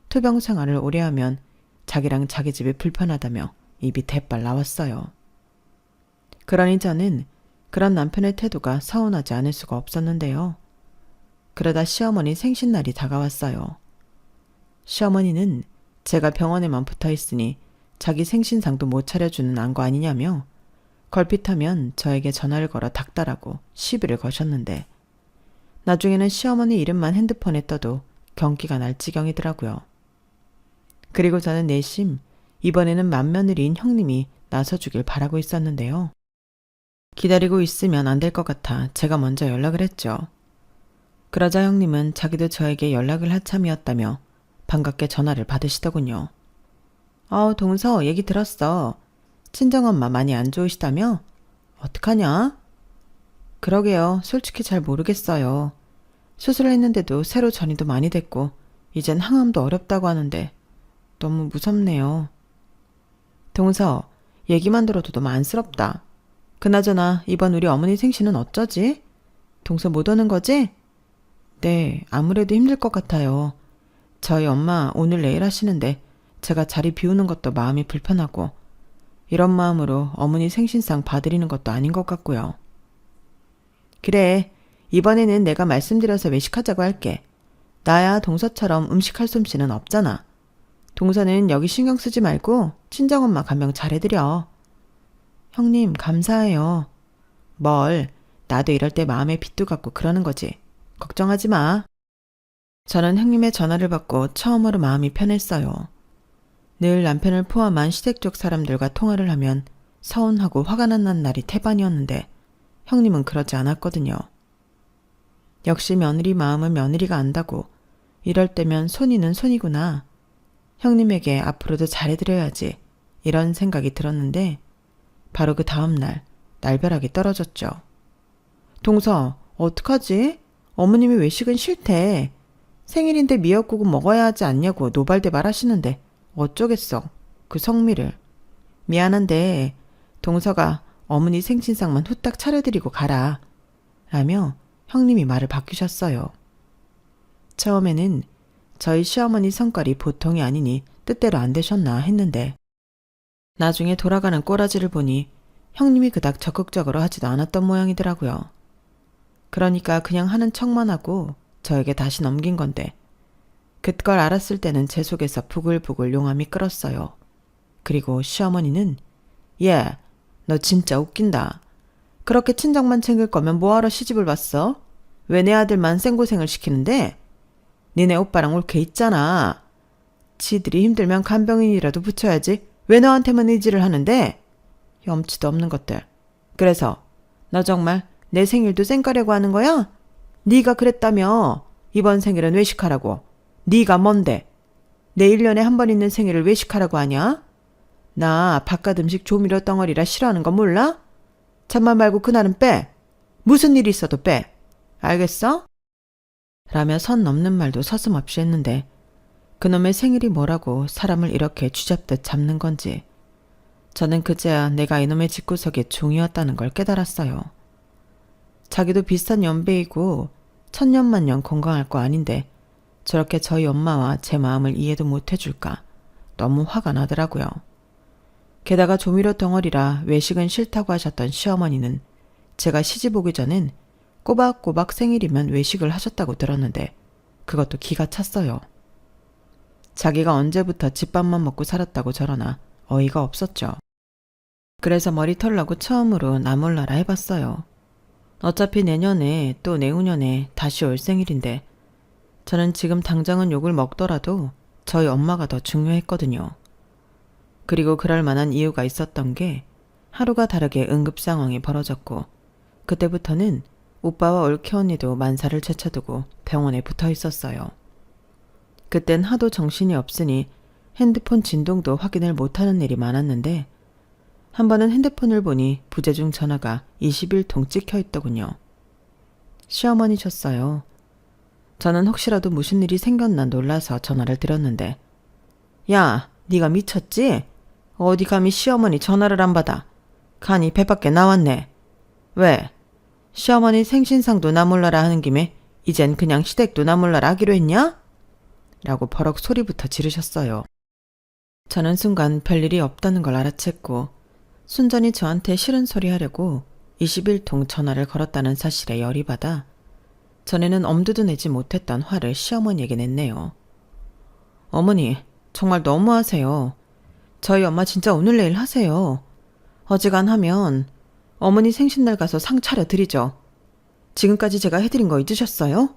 투병 생활을 오래 하면 자기랑 자기 집이 불편하다며 입이 대빨 나왔어요. 그러니 저는 그런 남편의 태도가 서운하지 않을 수가 없었는데요. 그러다 시어머니 생신날이 다가왔어요. 시어머니는 제가 병원에만 붙어있으니 자기 생신상도 못 차려주는 안거 아니냐며 걸핏하면 저에게 전화를 걸어 닥달하고 시비를 거셨는데 나중에는 시어머니 이름만 핸드폰에 떠도 경기가 날 지경이더라고요. 그리고 저는 내심 이번에는 맏며느리인 형님이 나서주길 바라고 있었는데요. 기다리고 있으면 안 될 것 같아 제가 먼저 연락을 했죠. 그러자 형님은 자기도 저에게 연락을 할 참이었다며 반갑게 전화를 받으시더군요. 동서 얘기 들었어. 친정엄마 많이 안 좋으시다며? 어떡하냐? 그러게요. 솔직히 잘 모르겠어요. 수술을 했는데도 새로 전이도 많이 됐고 이젠 항암도 어렵다고 하는데 너무 무섭네요. 동서, 얘기만 들어도 너무 안쓰럽다. 그나저나 이번 우리 어머니 생신은 어쩌지? 동서 못 오는 거지? 네, 아무래도 힘들 것 같아요. 저희 엄마 오늘 내일 하시는데 제가 자리 비우는 것도 마음이 불편하고 이런 마음으로 어머니 생신상 봐드리는 것도 아닌 것 같고요. 그래, 이번에는 내가 말씀드려서 외식하자고 할게. 나야 동서처럼 음식할 솜씨는 없잖아. 동서는 여기 신경 쓰지 말고 친정엄마 간병 잘해드려. 형님 감사해요. 뭘, 나도 이럴 때 마음에 빚도 갖고 그러는 거지. 걱정하지 마. 저는 형님의 전화를 받고 처음으로 마음이 편했어요. 늘 남편을 포함한 시댁 쪽 사람들과 통화를 하면 서운하고 화가 난 날이 태반이었는데 형님은 그러지 않았거든요. 역시 며느리 마음은 며느리가 안다고 이럴 때면 손이는 손이구나. 형님에게 앞으로도 잘해드려야지 이런 생각이 들었는데 바로 그 다음날 날벼락이 떨어졌죠. 동서 어떡하지? 어머님이 외식은 싫대. 생일인데 미역국은 먹어야 하지 않냐고 노발대발 하시는데 어쩌겠어. 그 성미를. 미안한데 동서가 어머니 생신상만 후딱 차려드리고 가라. 라며 형님이 말을 바꾸셨어요. 처음에는 저희 시어머니 성깔이 보통이 아니니 뜻대로 안 되셨나 했는데 나중에 돌아가는 꼬라지를 보니 형님이 그닥 적극적으로 하지도 않았던 모양이더라고요. 그러니까 그냥 하는 척만 하고 저에게 다시 넘긴 건데 그걸 알았을 때는 제 속에서 부글부글 용암이 끓었어요. 그리고 시어머니는 얘, 너 진짜 웃긴다. 그렇게 친정만 챙길 거면 뭐하러 시집을 왔어? 왜 내 아들만 생고생을 시키는데? 니네 오빠랑 옳게 있잖아. 지들이 힘들면 간병인이라도 붙여야지. 왜 너한테만 의지를 하는데? 염치도 없는 것들. 그래서 너 정말 내 생일도 쌩까려고 하는 거야? 네가 그랬다며. 이번 생일은 외식하라고. 네가 뭔데? 내 1년에 한 번 있는 생일을 외식하라고 하냐? 나 바깥 음식 조미료 덩어리라 싫어하는 거 몰라? 참말 말고 그날은 빼. 무슨 일이 있어도 빼. 알겠어? 라며 선 넘는 말도 서슴없이 했는데 그놈의 생일이 뭐라고 사람을 이렇게 쥐잡듯 잡는 건지 저는 그제야 내가 이놈의 집구석의 종이었다는 걸 깨달았어요. 자기도 비슷한 연배이고 천년만년 건강할 거 아닌데 저렇게 저희 엄마와 제 마음을 이해도 못 해줄까 너무 화가 나더라고요. 게다가 조미료 덩어리라 외식은 싫다고 하셨던 시어머니는 제가 시집 오기 전엔 꼬박꼬박 생일이면 외식을 하셨다고 들었는데 그것도 기가 찼어요. 자기가 언제부터 집밥만 먹고 살았다고 저러나 어이가 없었죠. 그래서 머리 털라고 처음으로 나 몰라라 해봤어요. 어차피 내년에 또 내후년에 다시 올 생일인데 저는 지금 당장은 욕을 먹더라도 저희 엄마가 더 중요했거든요. 그리고 그럴 만한 이유가 있었던 게 하루가 다르게 응급 상황이 벌어졌고 그때부터는 오빠와 올케 언니도 만사를 제쳐두고 병원에 붙어 있었어요. 그땐 하도 정신이 없으니 핸드폰 진동도 확인을 못하는 일이 많았는데 한 번은 핸드폰을 보니 부재중 전화가 21통 찍혀 있더군요. 시어머니셨어요. 저는 혹시라도 무슨 일이 생겼나 놀라서 전화를 드렸는데 야, 네가 미쳤지? 어디 감히 시어머니 전화를 안 받아. 간이 배 밖에 나왔네. 왜? 시어머니 생신상도 나 몰라라 하는 김에 이젠 그냥 시댁도 나 몰라라 하기로 했냐? 라고 버럭 소리부터 지르셨어요. 저는 순간 별일이 없다는 걸 알아챘고 순전히 저한테 싫은 소리 하려고 21통 전화를 걸었다는 사실에 열이 받아 전에는 엄두도 내지 못했던 화를 시어머니에게 냈네요. 어머니, 정말 너무하세요. 저희 엄마 진짜 오늘 내일 하세요. 어지간하면 어머니 생신날 가서 상 차려드리죠. 지금까지 제가 해드린 거 잊으셨어요?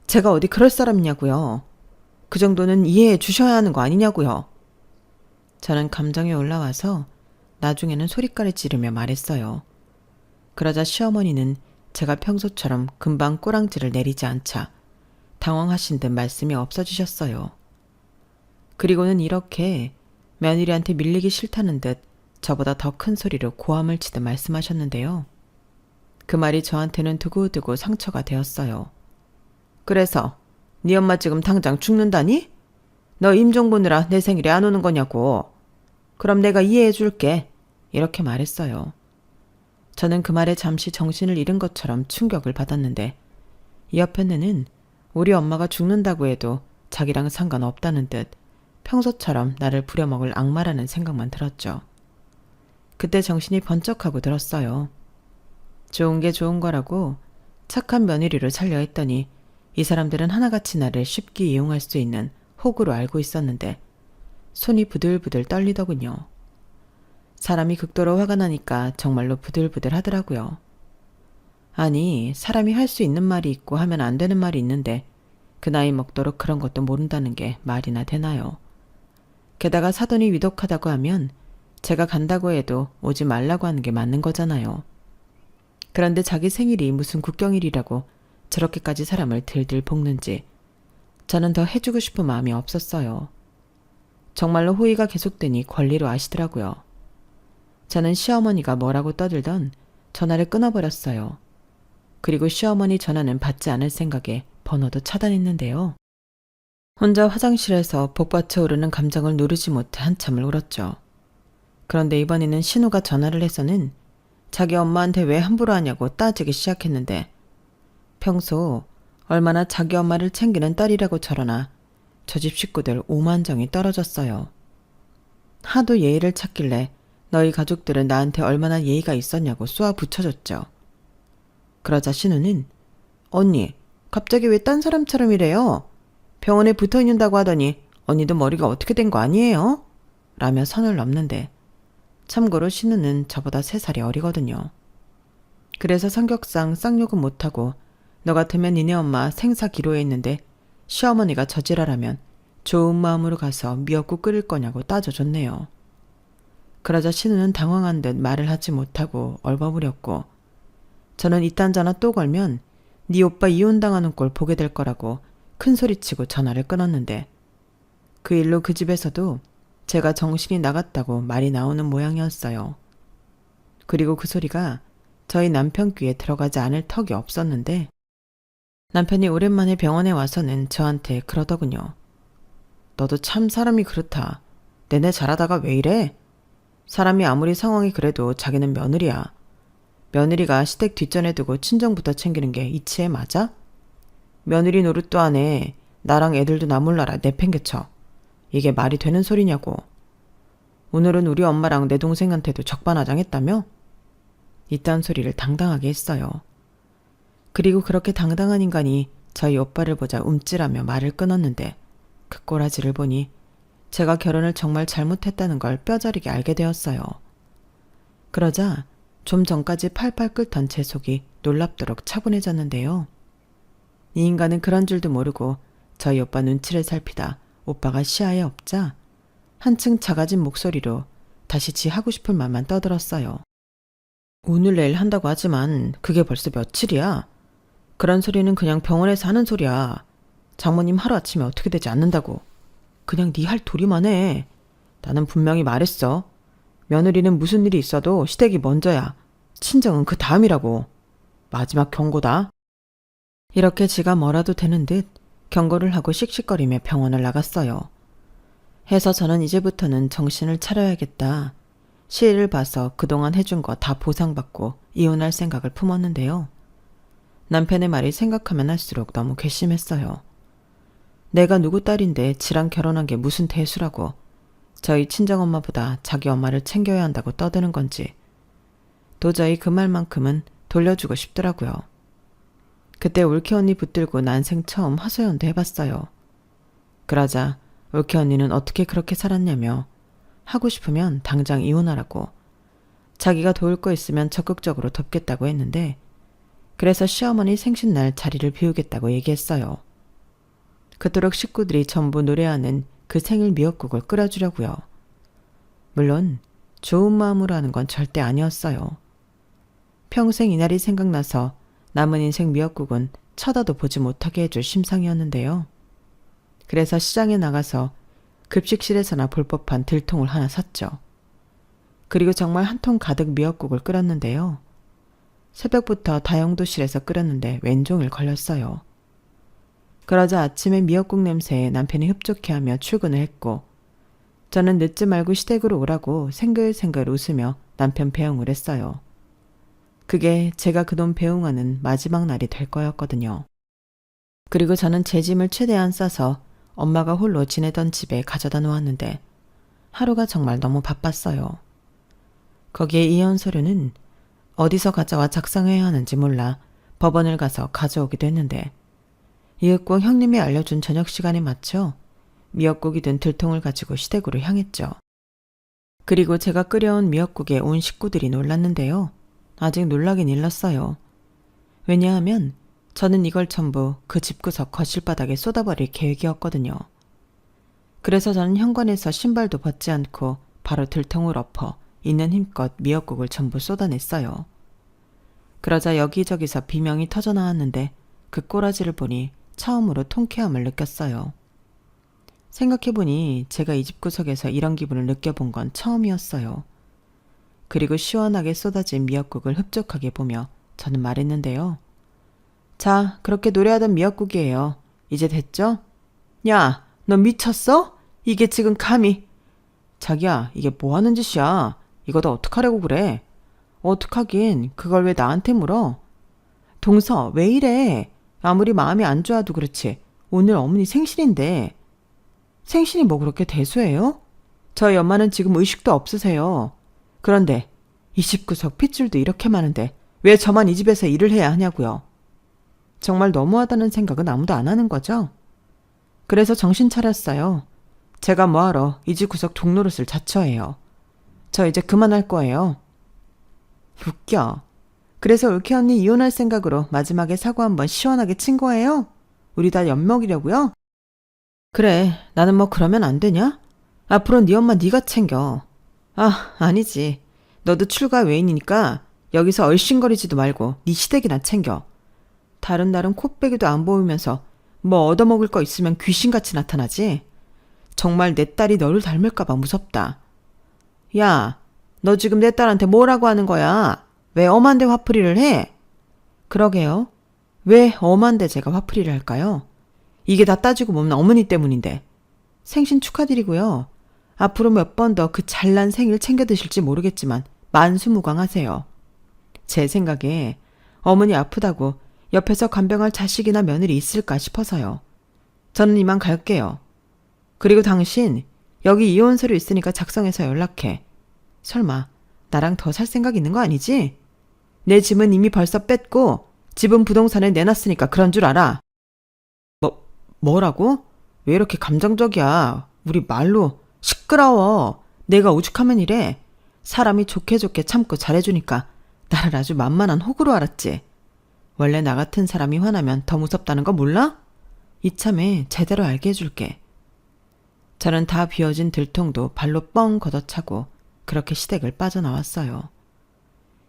제가 어디 그럴 사람이냐고요. 그 정도는 이해해 주셔야 하는 거 아니냐고요. 저는 감정이 올라와서 나중에는 소리까지 지르며 말했어요. 그러자 시어머니는 제가 평소처럼 금방 꼬랑지를 내리지 않자 당황하신 듯 말씀이 없어지셨어요. 그리고는 이렇게 며느리한테 밀리기 싫다는 듯 저보다 더 큰 소리로 고함을 치듯 말씀하셨는데요. 그 말이 저한테는 두고두고 상처가 되었어요. 그래서 네 엄마 지금 당장 죽는다니? 너 임종 보느라 내 생일에 안 오는 거냐고. 그럼 내가 이해해 줄게. 이렇게 말했어요. 저는 그 말에 잠시 정신을 잃은 것처럼 충격을 받았는데 이 옆에는 우리 엄마가 죽는다고 해도 자기랑 상관없다는 듯 평소처럼 나를 부려먹을 악마라는 생각만 들었죠. 그때 정신이 번쩍하고 들었어요. 좋은 게 좋은 거라고 착한 며느리로 살려 했더니 이 사람들은 하나같이 나를 쉽게 이용할 수 있는 호구로 알고 있었는데 손이 부들부들 떨리더군요. 사람이 극도로 화가 나니까 정말로 부들부들 하더라고요. 아니, 사람이 할 수 있는 말이 있고 하면 안 되는 말이 있는데 그 나이 먹도록 그런 것도 모른다는 게 말이나 되나요? 게다가 사돈이 위독하다고 하면 제가 간다고 해도 오지 말라고 하는 게 맞는 거잖아요. 그런데 자기 생일이 무슨 국경일이라고 저렇게까지 사람을 들들 볶는지 저는 더 해주고 싶은 마음이 없었어요. 정말로 호의가 계속되니 권리로 아시더라고요. 저는 시어머니가 뭐라고 떠들던 전화를 끊어버렸어요. 그리고 시어머니 전화는 받지 않을 생각에 번호도 차단했는데요. 혼자 화장실에서 복받쳐 오르는 감정을 누르지 못해 한참을 울었죠. 그런데 이번에는 신우가 전화를 해서는 자기 엄마한테 왜 함부로 하냐고 따지기 시작했는데 평소 얼마나 자기 엄마를 챙기는 딸이라고 저러나 저 집 식구들 오만정이 떨어졌어요. 하도 예의를 찾길래 너희 가족들은 나한테 얼마나 예의가 있었냐고 쏘아 붙여줬죠. 그러자 신우는 언니 갑자기 왜 딴 사람처럼 이래요? 병원에 붙어있는다고 하더니 언니도 머리가 어떻게 된 거 아니에요? 라며 선을 넘는데 참고로 신우는 저보다 3살이 어리거든요. 그래서 성격상 쌍욕은 못하고 너 같으면 니네 엄마 생사 기로에 있는데 시어머니가 저지랄하면 좋은 마음으로 가서 미역국 끓일 거냐고 따져줬네요. 그러자 신우는 당황한 듯 말을 하지 못하고 얼버무렸고 저는 이딴 전화 또 걸면 네 오빠 이혼당하는 꼴 보게 될 거라고 큰소리치고 전화를 끊었는데 그 일로 그 집에서도 제가 정신이 나갔다고 말이 나오는 모양이었어요. 그리고 그 소리가 저희 남편 귀에 들어가지 않을 턱이 없었는데 남편이 오랜만에 병원에 와서는 저한테 그러더군요. 너도 참 사람이 그렇다. 내내 잘하다가 왜 이래? 사람이 아무리 상황이 그래도 자기는 며느리야. 며느리가 시댁 뒷전에 두고 친정부터 챙기는 게 이치에 맞아? 며느리 노릇도 안 해. 나랑 애들도 나 몰라라 내팽개쳐. 이게 말이 되는 소리냐고. 오늘은 우리 엄마랑 내 동생한테도 적반하장했다며? 이딴 소리를 당당하게 했어요. 그리고 그렇게 당당한 인간이 저희 오빠를 보자 움찔하며 말을 끊었는데 그 꼬라지를 보니 제가 결혼을 정말 잘못했다는 걸 뼈저리게 알게 되었어요. 그러자 좀 전까지 팔팔 끓던 제 속이 놀랍도록 차분해졌는데요. 이 인간은 그런 줄도 모르고 저희 오빠 눈치를 살피다 오빠가 시야에 없자 한층 작아진 목소리로 다시 지 하고 싶은 말만 떠들었어요. 오늘 내일 한다고 하지만 그게 벌써 며칠이야. 그런 소리는 그냥 병원에서 하는 소리야. 장모님 하루아침에 어떻게 되지 않는다고. 그냥 네 할 도리만 해. 나는 분명히 말했어. 며느리는 무슨 일이 있어도 시댁이 먼저야. 친정은 그 다음이라고. 마지막 경고다. 이렇게 지가 뭐라도 되는 듯 경고를 하고 씩씩거리며 병원을 나갔어요. 해서 저는 이제부터는 정신을 차려야겠다. 시일을 봐서 그동안 해준 거 다 보상받고 이혼할 생각을 품었는데요. 남편의 말이 생각하면 할수록 너무 괘씸했어요. 내가 누구 딸인데 지랑 결혼한 게 무슨 대수라고 저희 친정엄마보다 자기 엄마를 챙겨야 한다고 떠드는 건지 도저히 그 말만큼은 돌려주고 싶더라고요. 그때 올케 언니 붙들고 난생 처음 하소연도 해봤어요. 그러자 올케 언니는 어떻게 그렇게 살았냐며 하고 싶으면 당장 이혼하라고 자기가 도울 거 있으면 적극적으로 돕겠다고 했는데 그래서 시어머니 생신날 자리를 비우겠다고 얘기했어요. 그토록 식구들이 전부 노래하는 그 생일 미역국을 끓여주려고요. 물론 좋은 마음으로 하는 건 절대 아니었어요. 평생 이날이 생각나서 남은 인생 미역국은 쳐다도 보지 못하게 해줄 심상이었는데요. 그래서 시장에 나가서 급식실에서나 볼 법한 들통을 하나 샀죠. 그리고 정말 한 통 가득 미역국을 끓였는데요. 새벽부터 다용도실에서 끓였는데 왼종일 걸렸어요. 그러자 아침에 미역국 냄새에 남편이 흡족해하며 출근을 했고 저는 늦지 말고 시댁으로 오라고 생글생글 웃으며 남편 배웅을 했어요. 그게 제가 그돈 배웅하는 마지막 날이 될 거였거든요. 그리고 저는 제 짐을 최대한 싸서 엄마가 홀로 지내던 집에 가져다 놓았는데 하루가 정말 너무 바빴어요. 거기에 이혼 서류는 어디서 가져와 작성해야 하는지 몰라 법원을 가서 가져오기도 했는데 이윽고 형님이 알려준 저녁 시간에 맞춰 미역국이 든 들통을 가지고 시댁으로 향했죠. 그리고 제가 끓여온 미역국에 온 식구들이 놀랐는데요. 아직 놀라긴 일렀어요. 왜냐하면 저는 이걸 전부 그 집구석 거실바닥에 쏟아버릴 계획이었거든요. 그래서 저는 현관에서 신발도 벗지 않고 바로 들통을 엎어 있는 힘껏 미역국을 전부 쏟아냈어요. 그러자 여기저기서 비명이 터져나왔는데 그 꼬라지를 보니 처음으로 통쾌함을 느꼈어요. 생각해보니 제가 이 집구석에서 이런 기분을 느껴본 건 처음이었어요. 그리고 시원하게 쏟아진 미역국을 흡족하게 보며 저는 말했는데요. 자, 그렇게 노래하던 미역국이에요. 이제 됐죠? 야, 너 미쳤어? 이게 지금 감히. 자기야, 이게 뭐 하는 짓이야? 이거 다 어떡하려고 그래? 어떡하긴, 그걸 왜 나한테 물어? 동서, 왜 이래? 아무리 마음이 안 좋아도 그렇지. 오늘 어머니 생신인데. 생신이 뭐 그렇게 대수해요? 저희 엄마는 지금 의식도 없으세요. 그런데 이 집구석 핏줄도 이렇게 많은데 왜 저만 이 집에서 일을 해야 하냐고요. 정말 너무하다는 생각은 아무도 안 하는 거죠? 그래서 정신 차렸어요. 제가 뭐하러 이 집구석 종노릇을 자처해요. 저 이제 그만할 거예요. 웃겨. 그래서 올케 언니 이혼할 생각으로 마지막에 사고 한번 시원하게 친 거예요? 우리 다 엿먹이려고요? 그래, 나는 뭐 그러면 안 되냐? 앞으로 네 엄마 네가 챙겨. 아, 아니지. 너도 출가 외인이니까 여기서 얼씬거리지도 말고 네 시댁이나 챙겨. 다른 날은 코빼기도 안 보이면서 뭐 얻어먹을 거 있으면 귀신같이 나타나지. 정말 내 딸이 너를 닮을까봐 무섭다. 야, 너 지금 내 딸한테 뭐라고 하는 거야? 왜 엄한데 화풀이를 해? 그러게요. 왜 엄한데 제가 화풀이를 할까요? 이게 다 따지고 보면 어머니 때문인데. 생신 축하드리고요. 앞으로 몇 번 더 그 잘난 생일 챙겨 드실지 모르겠지만 만수무강하세요. 제 생각에 어머니 아프다고 옆에서 간병할 자식이나 며느리 있을까 싶어서요. 저는 이만 갈게요. 그리고 당신 여기 이혼 서류 있으니까 작성해서 연락해. 설마 나랑 더 살 생각 있는 거 아니지? 내 짐은 이미 벌써 뺐고 집은 부동산에 내놨으니까 그런 줄 알아. 뭐라고? 왜 이렇게 감정적이야? 우리 말로 시끄러워. 내가 오죽하면 이래. 사람이 좋게 좋게 참고 잘해주니까 나를 아주 만만한 호구로 알았지. 원래 나 같은 사람이 화나면 더 무섭다는 거 몰라? 이참에 제대로 알게 해줄게. 저는 다 비워진 들통도 발로 뻥 걷어차고 그렇게 시댁을 빠져나왔어요.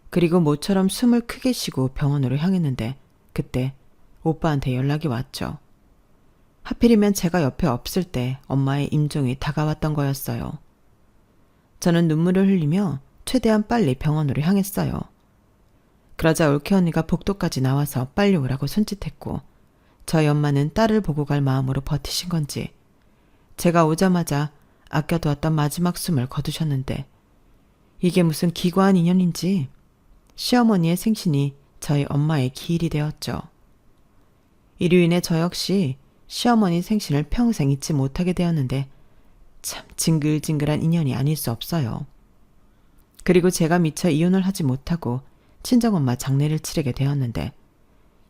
그리고 모처럼 숨을 크게 쉬고 병원으로 향했는데 그때 오빠한테 연락이 왔죠. 하필이면 제가 옆에 없을 때 엄마의 임종이 다가왔던 거였어요. 저는 눈물을 흘리며 최대한 빨리 병원으로 향했어요. 그러자 올케 언니가 복도까지 나와서 빨리 오라고 손짓했고 저희 엄마는 딸을 보고 갈 마음으로 버티신 건지 제가 오자마자 아껴두었던 마지막 숨을 거두셨는데 이게 무슨 기구한 인연인지 시어머니의 생신이 저희 엄마의 기일이 되었죠. 이로 인해 저 역시 시어머니 생신을 평생 잊지 못하게 되었는데 참 징글징글한 인연이 아닐 수 없어요. 그리고 제가 미처 이혼을 하지 못하고 친정엄마 장례를 치르게 되었는데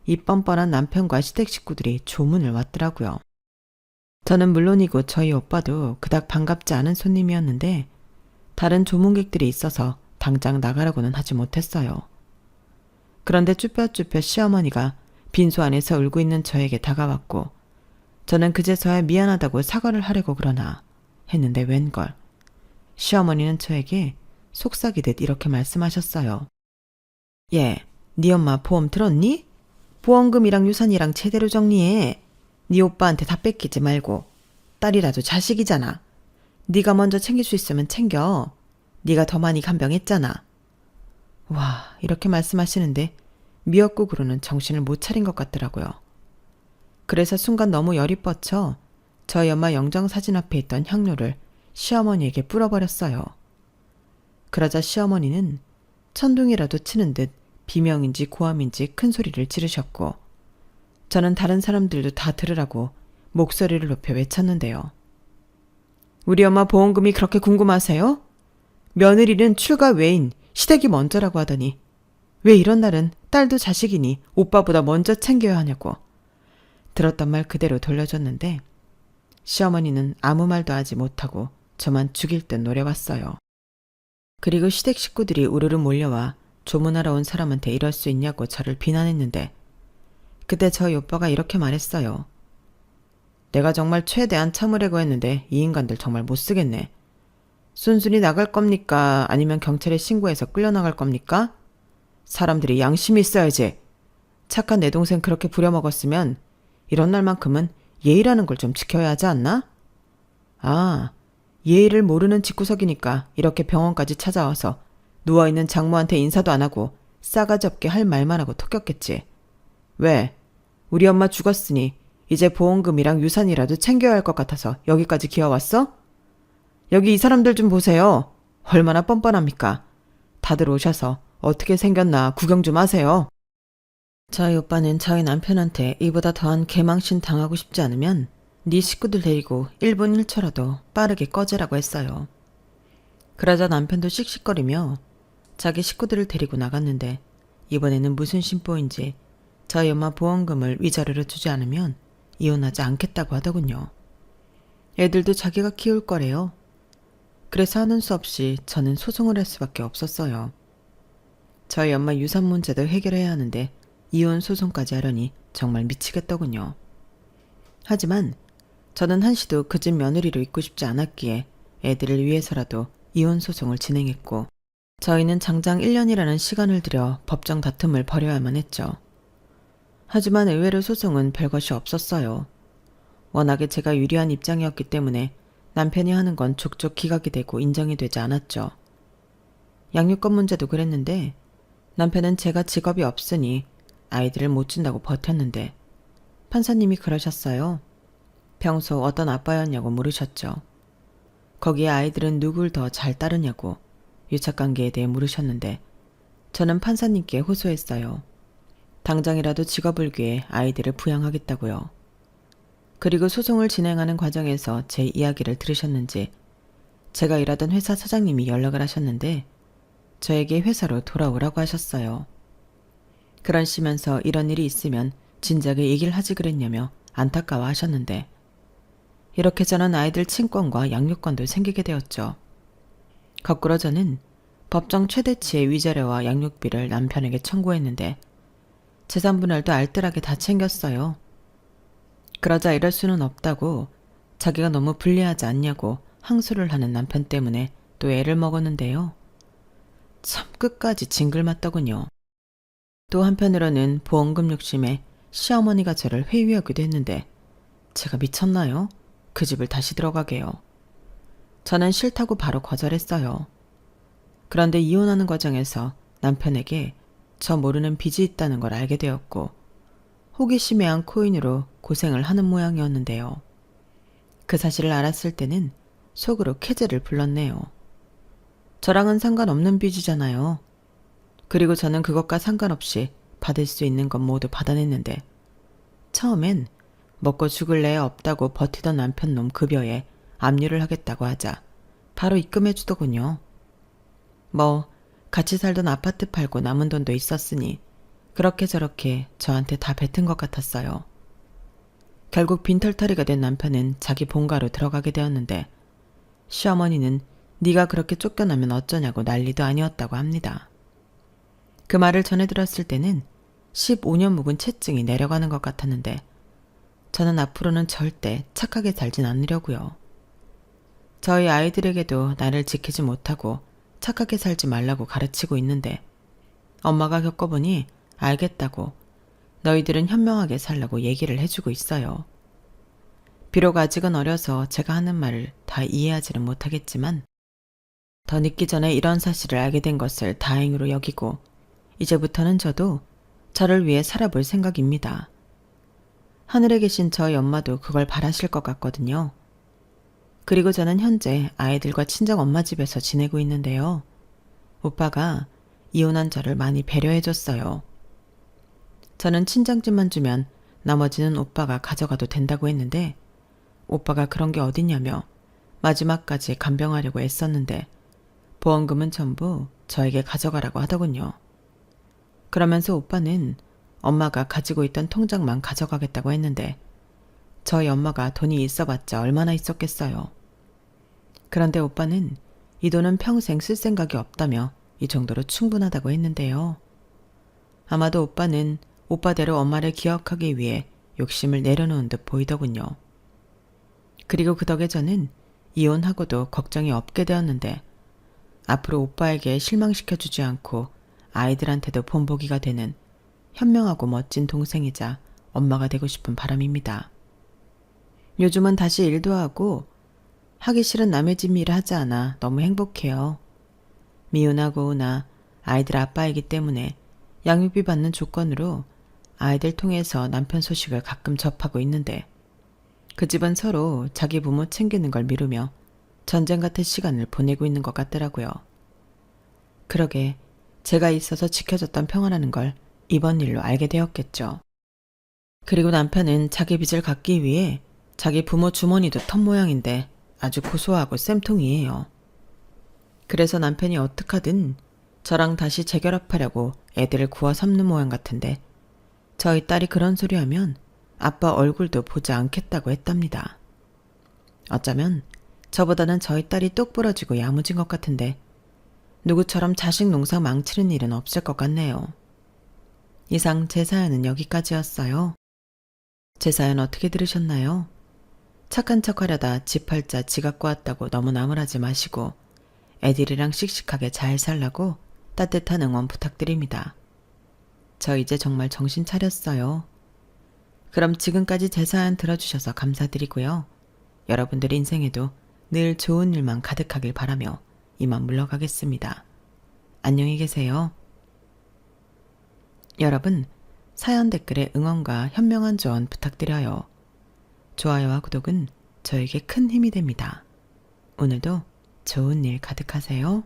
이 뻔뻔한 남편과 시댁 식구들이 조문을 왔더라고요. 저는 물론이고 저희 오빠도 그닥 반갑지 않은 손님이었는데 다른 조문객들이 있어서 당장 나가라고는 하지 못했어요. 그런데 쭈뼛쭈뼛 시어머니가 빈소 안에서 울고 있는 저에게 다가왔고 저는 그제서야 미안하다고 사과를 하려고 그러나 했는데 웬걸. 시어머니는 저에게 속삭이듯 이렇게 말씀하셨어요. 얘, 네 엄마 보험 들었니? 보험금이랑 유산이랑 제대로 정리해. 네 오빠한테 다 뺏기지 말고. 딸이라도 자식이잖아. 네가 먼저 챙길 수 있으면 챙겨. 네가 더 많이 간병했잖아. 와, 이렇게 말씀하시는데 미역국으로는 정신을 못 차린 것 같더라고요. 그래서 순간 너무 열이 뻗쳐 저희 엄마 영정사진 앞에 있던 향료를 시어머니에게 뿌려버렸어요. 그러자 시어머니는 천둥이라도 치는 듯 비명인지 고함인지 큰 소리를 지르셨고 저는 다른 사람들도 다 들으라고 목소리를 높여 외쳤는데요. 우리 엄마 보험금이 그렇게 궁금하세요? 며느리는 출가 외인, 시댁이 먼저라고 하더니 왜 이런 날은 딸도 자식이니 오빠보다 먼저 챙겨야 하냐고. 들었던 말 그대로 돌려줬는데 시어머니는 아무 말도 하지 못하고 저만 죽일 듯 노려봤어요. 그리고 시댁 식구들이 우르르 몰려와 조문하러 온 사람한테 이럴 수 있냐고 저를 비난했는데 그때 저희 오빠가 이렇게 말했어요. 내가 정말 최대한 참으려고 했는데 이 인간들 정말 못쓰겠네. 순순히 나갈 겁니까? 아니면 경찰에 신고해서 끌려나갈 겁니까? 사람들이 양심이 있어야지. 착한 내 동생 그렇게 부려먹었으면 이런 날만큼은 예의라는 걸 좀 지켜야 하지 않나? 아, 예의를 모르는 집구석이니까 이렇게 병원까지 찾아와서 누워있는 장모한테 인사도 안 하고 싸가지 없게 할 말만 하고 토꼈겠지. 왜? 우리 엄마 죽었으니 이제 보험금이랑 유산이라도 챙겨야 할 것 같아서 여기까지 기어왔어? 여기 이 사람들 좀 보세요. 얼마나 뻔뻔합니까? 다들 오셔서 어떻게 생겼나 구경 좀 하세요. 저희 오빠는 저희 남편한테 이보다 더한 개망신 당하고 싶지 않으면 네 식구들 데리고 1분 1초라도 빠르게 꺼지라고 했어요. 그러자 남편도 씩씩거리며 자기 식구들을 데리고 나갔는데 이번에는 무슨 심보인지 저희 엄마 보험금을 위자료로 주지 않으면 이혼하지 않겠다고 하더군요. 애들도 자기가 키울 거래요. 그래서 하는 수 없이 저는 소송을 할 수밖에 없었어요. 저희 엄마 유산 문제도 해결해야 하는데 이혼 소송까지 하려니 정말 미치겠더군요. 하지만 저는 한시도 그 집 며느리로 있고 싶지 않았기에 애들을 위해서라도 이혼 소송을 진행했고 저희는 장장 1년이라는 시간을 들여 법정 다툼을 벌여야만 했죠. 하지만 의외로 소송은 별것이 없었어요. 워낙에 제가 유리한 입장이었기 때문에 남편이 하는 건 족족 기각이 되고 인정이 되지 않았죠. 양육권 문제도 그랬는데 남편은 제가 직업이 없으니 아이들을 못 준다고 버텼는데 판사님이 그러셨어요. 평소 어떤 아빠였냐고 물으셨죠. 거기에 아이들은 누굴 더 잘 따르냐고 유착관계에 대해 물으셨는데 저는 판사님께 호소했어요. 당장이라도 직업을 구해 아이들을 부양하겠다고요. 그리고 소송을 진행하는 과정에서 제 이야기를 들으셨는지 제가 일하던 회사 사장님이 연락을 하셨는데 저에게 회사로 돌아오라고 하셨어요. 그러시면서 이런 일이 있으면 진작에 얘기를 하지 그랬냐며 안타까워 하셨는데 이렇게 저는 아이들 친권과 양육권도 생기게 되었죠. 거꾸로 저는 법정 최대치의 위자료와 양육비를 남편에게 청구했는데 재산분할도 알뜰하게 다 챙겼어요. 그러자 이럴 수는 없다고 자기가 너무 불리하지 않냐고 항소를 하는 남편 때문에 또 애를 먹었는데요. 참 끝까지 징글맞더군요. 또 한편으로는 보험금 욕심에 시어머니가 저를 회유하기도 했는데 제가 미쳤나요? 그 집을 다시 들어가게요. 저는 싫다고 바로 거절했어요. 그런데 이혼하는 과정에서 남편에게 저 모르는 빚이 있다는 걸 알게 되었고 호기심에 코인으로 고생을 하는 모양이었는데요. 그 사실을 알았을 때는 속으로 쾌재를 불렀네요. 저랑은 상관없는 빚이잖아요. 그리고 저는 그것과 상관없이 받을 수 있는 건 모두 받아냈는데 처음엔 먹고 죽을 애 없다고 버티던 남편 놈 급여에 압류를 하겠다고 하자 바로 입금해 주더군요. 뭐 같이 살던 아파트 팔고 남은 돈도 있었으니 그렇게 저렇게 저한테 다 뱉은 것 같았어요. 결국 빈털터리가 된 남편은 자기 본가로 들어가게 되었는데 시어머니는 네가 그렇게 쫓겨나면 어쩌냐고 난리도 아니었다고 합니다. 그 말을 전해 들었을 때는 15년 묵은 채증이 내려가는 것 같았는데 저는 앞으로는 절대 착하게 살진 않으려고요. 저희 아이들에게도 나를 지키지 못하고 착하게 살지 말라고 가르치고 있는데 엄마가 겪어보니 알겠다고 너희들은 현명하게 살라고 얘기를 해주고 있어요. 비록 아직은 어려서 제가 하는 말을 다 이해하지는 못하겠지만 더 늦기 전에 이런 사실을 알게 된 것을 다행으로 여기고 이제부터는 저도 저를 위해 살아볼 생각입니다. 하늘에 계신 저희 엄마도 그걸 바라실 것 같거든요. 그리고 저는 현재 아이들과 친정 엄마 집에서 지내고 있는데요. 오빠가 이혼한 저를 많이 배려해줬어요. 저는 친정집만 주면 나머지는 오빠가 가져가도 된다고 했는데 오빠가 그런 게 어딨냐며 마지막까지 간병하려고 애썼는데 보험금은 전부 저에게 가져가라고 하더군요. 그러면서 오빠는 엄마가 가지고 있던 통장만 가져가겠다고 했는데 저희 엄마가 돈이 있어봤자 얼마나 있었겠어요. 그런데 오빠는 이 돈은 평생 쓸 생각이 없다며 이 정도로 충분하다고 했는데요. 아마도 오빠는 오빠대로 엄마를 기억하기 위해 욕심을 내려놓은 듯 보이더군요. 그리고 그 덕에 저는 이혼하고도 걱정이 없게 되었는데 앞으로 오빠에게 실망시켜주지 않고 아이들한테도 본보기가 되는 현명하고 멋진 동생이자 엄마가 되고 싶은 바람입니다. 요즘은 다시 일도 하고 하기 싫은 남의 집 일을 하지 않아 너무 행복해요. 미혼하고 나 아이들 아빠이기 때문에 양육비 받는 조건으로 아이들 통해서 남편 소식을 가끔 접하고 있는데 그 집은 서로 자기 부모 챙기는 걸 미루며 전쟁 같은 시간을 보내고 있는 것 같더라고요. 그러게 제가 있어서 지켜줬던 평화라는 걸 이번 일로 알게 되었겠죠. 그리고 남편은 자기 빚을 갚기 위해 자기 부모 주머니도 턴 모양인데 아주 고소하고 쌤통이에요. 그래서 남편이 어떡하든 저랑 다시 재결합하려고 애들을 구워 삼는 모양 같은데 저희 딸이 그런 소리 하면 아빠 얼굴도 보지 않겠다고 했답니다. 어쩌면 저보다는 저희 딸이 똑 부러지고 야무진 것 같은데 누구처럼 자식 농사 망치는 일은 없을 것 같네요. 이상 제 사연은 여기까지였어요. 제 사연 어떻게 들으셨나요? 착한 척 하려다 집 팔자 지가 꼬았다고 너무 나무라지 마시고 애들이랑 씩씩하게 잘 살라고 따뜻한 응원 부탁드립니다. 저 이제 정말 정신 차렸어요. 그럼 지금까지 제 사연 들어주셔서 감사드리고요. 여러분들 인생에도 늘 좋은 일만 가득하길 바라며 이만 물러가겠습니다. 안녕히 계세요. 여러분, 사연 댓글에 응원과 현명한 조언 부탁드려요. 좋아요와 구독은 저에게 큰 힘이 됩니다. 오늘도 좋은 일 가득하세요.